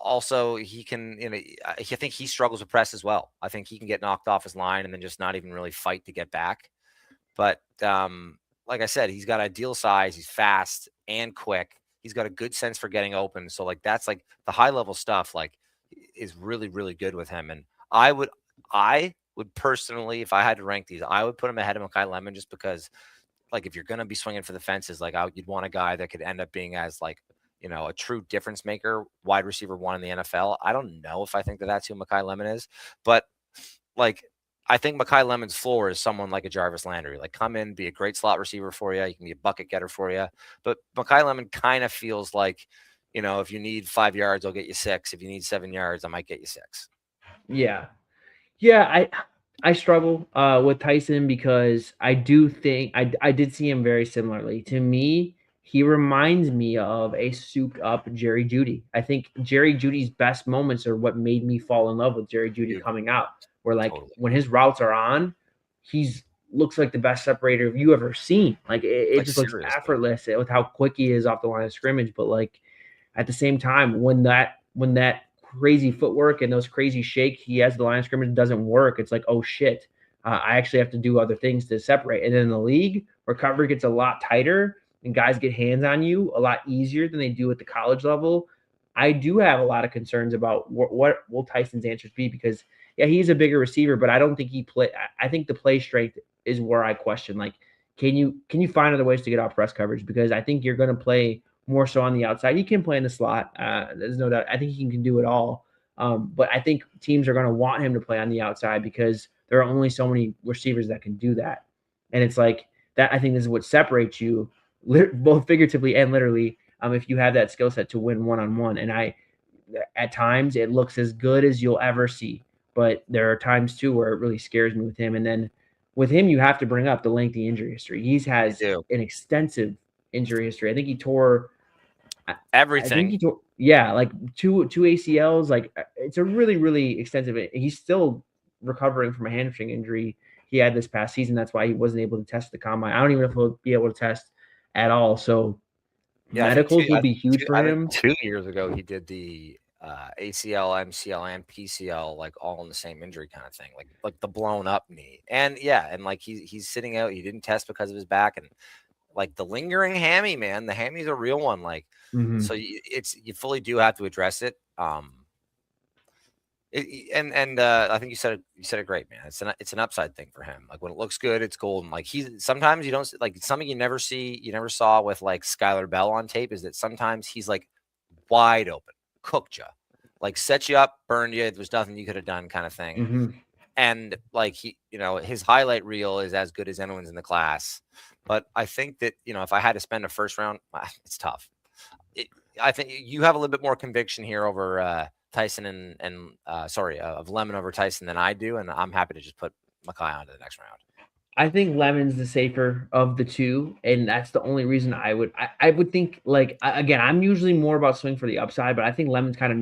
Also, he can. I think he struggles with press as well. I think he can get knocked off his line and then just not even really fight to get back. But like I said, he's got ideal size. He's fast and quick. He's got a good sense for getting open. So that's the high level stuff. Is really, really good with him. And I would personally, if I had to rank these, I would put him ahead of Makai Lemon just because, like, if you're going to be swinging for the fences, like, you'd want a guy that could end up being as, like, a true difference maker, wide receiver 1 in the NFL. I don't know if I think that that's who Makai Lemon is, but, like, I think Makai Lemon's floor is someone like a Jarvis Landry. Like, come in, be a great slot receiver for you. You can be a bucket getter for you. But Makai Lemon kind of feels like, if you need 5 yards, I'll get you 6. If you need 7 yards, I might get you 6. Yeah. I struggle with Tyson because I do think I did see him very similarly. To me, he reminds me of a souped up Jerry Jeudy. I think Jerry Judy's best moments are what made me fall in love with Jerry Jeudy coming out. Where, like, when his routes are on, looks like the best separator you ever seen. Like, it just looks effortless with how quick he is off the line of scrimmage. But, like, at the same time, when that crazy footwork and those crazy shake he has the line of scrimmage doesn't work, it's like, oh shit, I actually have to do other things to separate. And then in the league, where coverage gets a lot tighter and guys get hands on you a lot easier than they do at the college level, I do have a lot of concerns about what will Tyson's answers be, because yeah, he's a bigger receiver, but I don't think I think the play strength is where I question, like, can you find other ways to get off press coverage? Because I think you're going to play more so on the outside. He can play in the slot. There's no doubt. I think he can do it all. But I think teams are going to want him to play on the outside because there are only so many receivers that can do that. And it's like that. I think this is what separates you, both figuratively and literally, if you have that skill set to win one-on-one. And at times it looks as good as you'll ever see. But there are times too where it really scares me with him. And then with him, you have to bring up the lengthy injury history. He has an extensive injury history. I think he tore everything. Like two ACLs. Like, it's a really, really extensive. He's still recovering from a hamstring injury he had this past season. That's why he wasn't able to test the combine. I don't even know if he'll be able to test at all. So medicals will be huge for him. 2 years ago, he did the ACL, MCL, and PCL, like, all in the same injury kind of thing, like the blown up knee. And like he's sitting out. He didn't test because of his back, and like the lingering hammy, man. The hammy's a real one. Like, so you fully do have to address it. I think you said it great, man. It's an upside thing for him. Like, when it looks good, it's golden. Like, sometimes you don't, like, something you never saw with, like, Skyler Bell on tape is that sometimes he's, like, wide open, cooked you, like, set you up, burned you. There's nothing you could have done, kind of thing. And, like, his highlight reel is as good as anyone's in the class. But I think that, if I had to spend a first round, it's tough. I think you have a little bit more conviction here over Tyson of Lemon over Tyson than I do. And I'm happy to just put Makai on to the next round. I think Lemon's the safer of the two, and that's the only reason I would think, like, again, I'm usually more about swing for the upside, but I think Lemon's kind of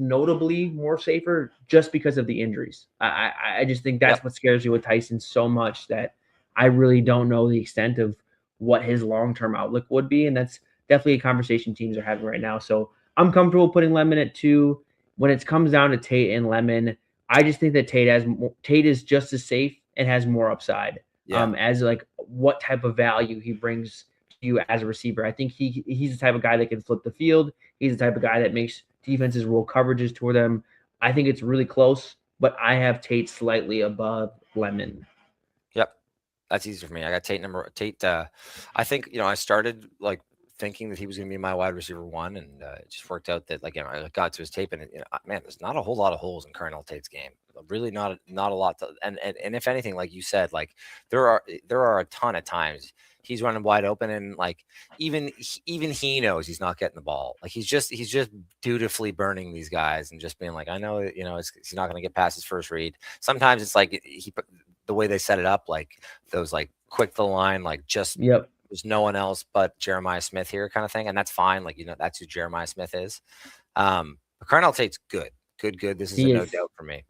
notably more safer just because of the injuries. I just think that's what scares you with Tyson so much, that I really don't know the extent of what his long-term outlook would be, and that's definitely a conversation teams are having right now. So I'm comfortable putting Lemon at 2. When it comes down to Tate and Lemon, I just think that Tate is just as safe and has more upside as, like, what type of value he brings to you as a receiver. I think he's the type of guy that can flip the field. He's the type of guy that makes defenses roll coverages toward them. I think it's really close, but I have Tate slightly above Lemon. Yep. That's easy for me. I got Tate. I think, I started, like, thinking that he was going to be my wide receiver 1, and it just worked out that, like, I got to his tape, and man, there's not a whole lot of holes in Carnell Tate's game. Really, not a lot. And if anything, like you said, like, there are a ton of times he's running wide open, and, like, even he knows he's not getting the ball. Like, he's just dutifully burning these guys and just being like, I know, he's not going to get past his first read. Sometimes it's like the way they set it up, like those, like, quick to the line, like, just there's no one else but Jeremiah Smith here kind of thing. And that's fine. Like, that's who Jeremiah Smith is. But Carnell Tate's good. This is no doubt for me.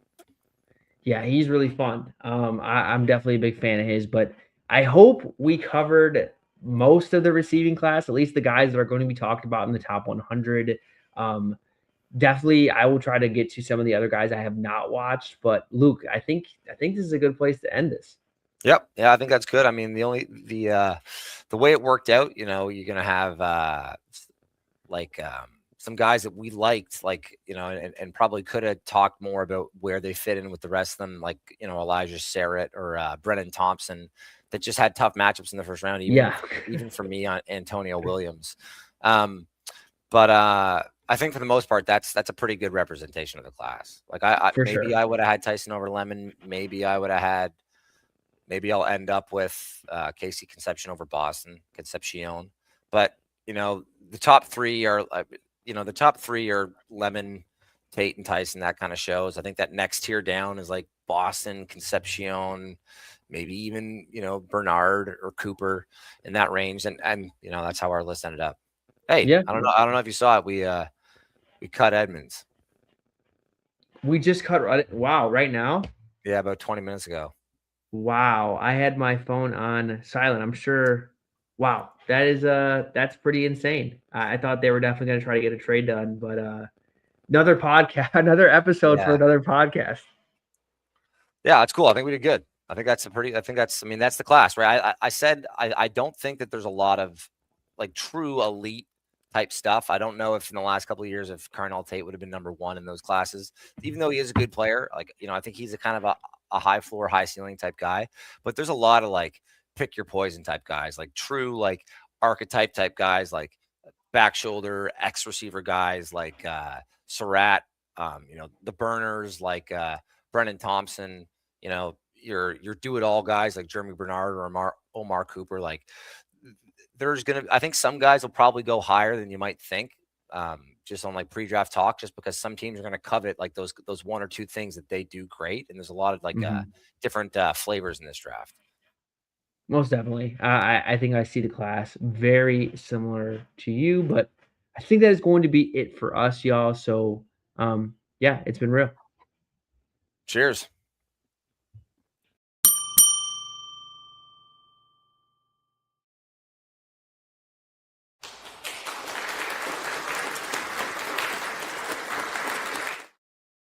Yeah, he's really fun. I'm definitely a big fan of his, but I hope we covered most of the receiving class, at least the guys that are going to be talked about in the top 100. Definitely, I will try to get to some of the other guys I have not watched. But Luke, I think this is a good place to end this. Yep. Yeah, I think that's good. I mean, the way it worked out, you're going to have some guys that we liked, like, and probably could have talked more about where they fit in with the rest of them, like, Elijah Sarratt or Brenen Thompson, that just had tough matchups in the first round, even for me on Antonio Williams. But I think for the most part, that's a pretty good representation of the class. Like I would have had Tyson over Lemon. Maybe I'll end up with Casey Concepcion over Boston, Concepcion. But, the top three are Lemon, Tate, and Tyson. That kind of shows. I think that next tier down is like Boston, Concepcion, maybe even, Bernard or Cooper in that range. And that's how our list ended up. Hey, yeah. I don't know if you saw it. We cut Edmonds. We just cut. Wow, right now? Yeah, about 20 minutes ago. Wow, I had my phone on silent. I'm sure. Wow, that's pretty insane. I thought they were definitely going to try to get a trade done, but another podcast, another episode for another podcast. Yeah, it's cool. I think we did good. that's the class, right? I said I don't think that there's a lot of like true elite type stuff. I don't know if in the last couple of years if Carnell Tate would have been number one in those classes, even though he is a good player. Like, I think he's a kind of a high floor, high ceiling type guy. But there's a lot of like pick your poison type guys, like true like archetype type guys, like back shoulder X receiver guys like Sarratt, the burners like Brenen Thompson, your do it all guys like Germie Bernard or Omar Cooper. Like I think some guys will probably go higher than you might think, just on like pre-draft talk, just because some teams are going to covet like those one or two things that they do great. And there's a lot of like different flavors in this draft. Most definitely. I think I see the class very similar to you, but I think that is going to be it for us, y'all. So, yeah, it's been real. Cheers.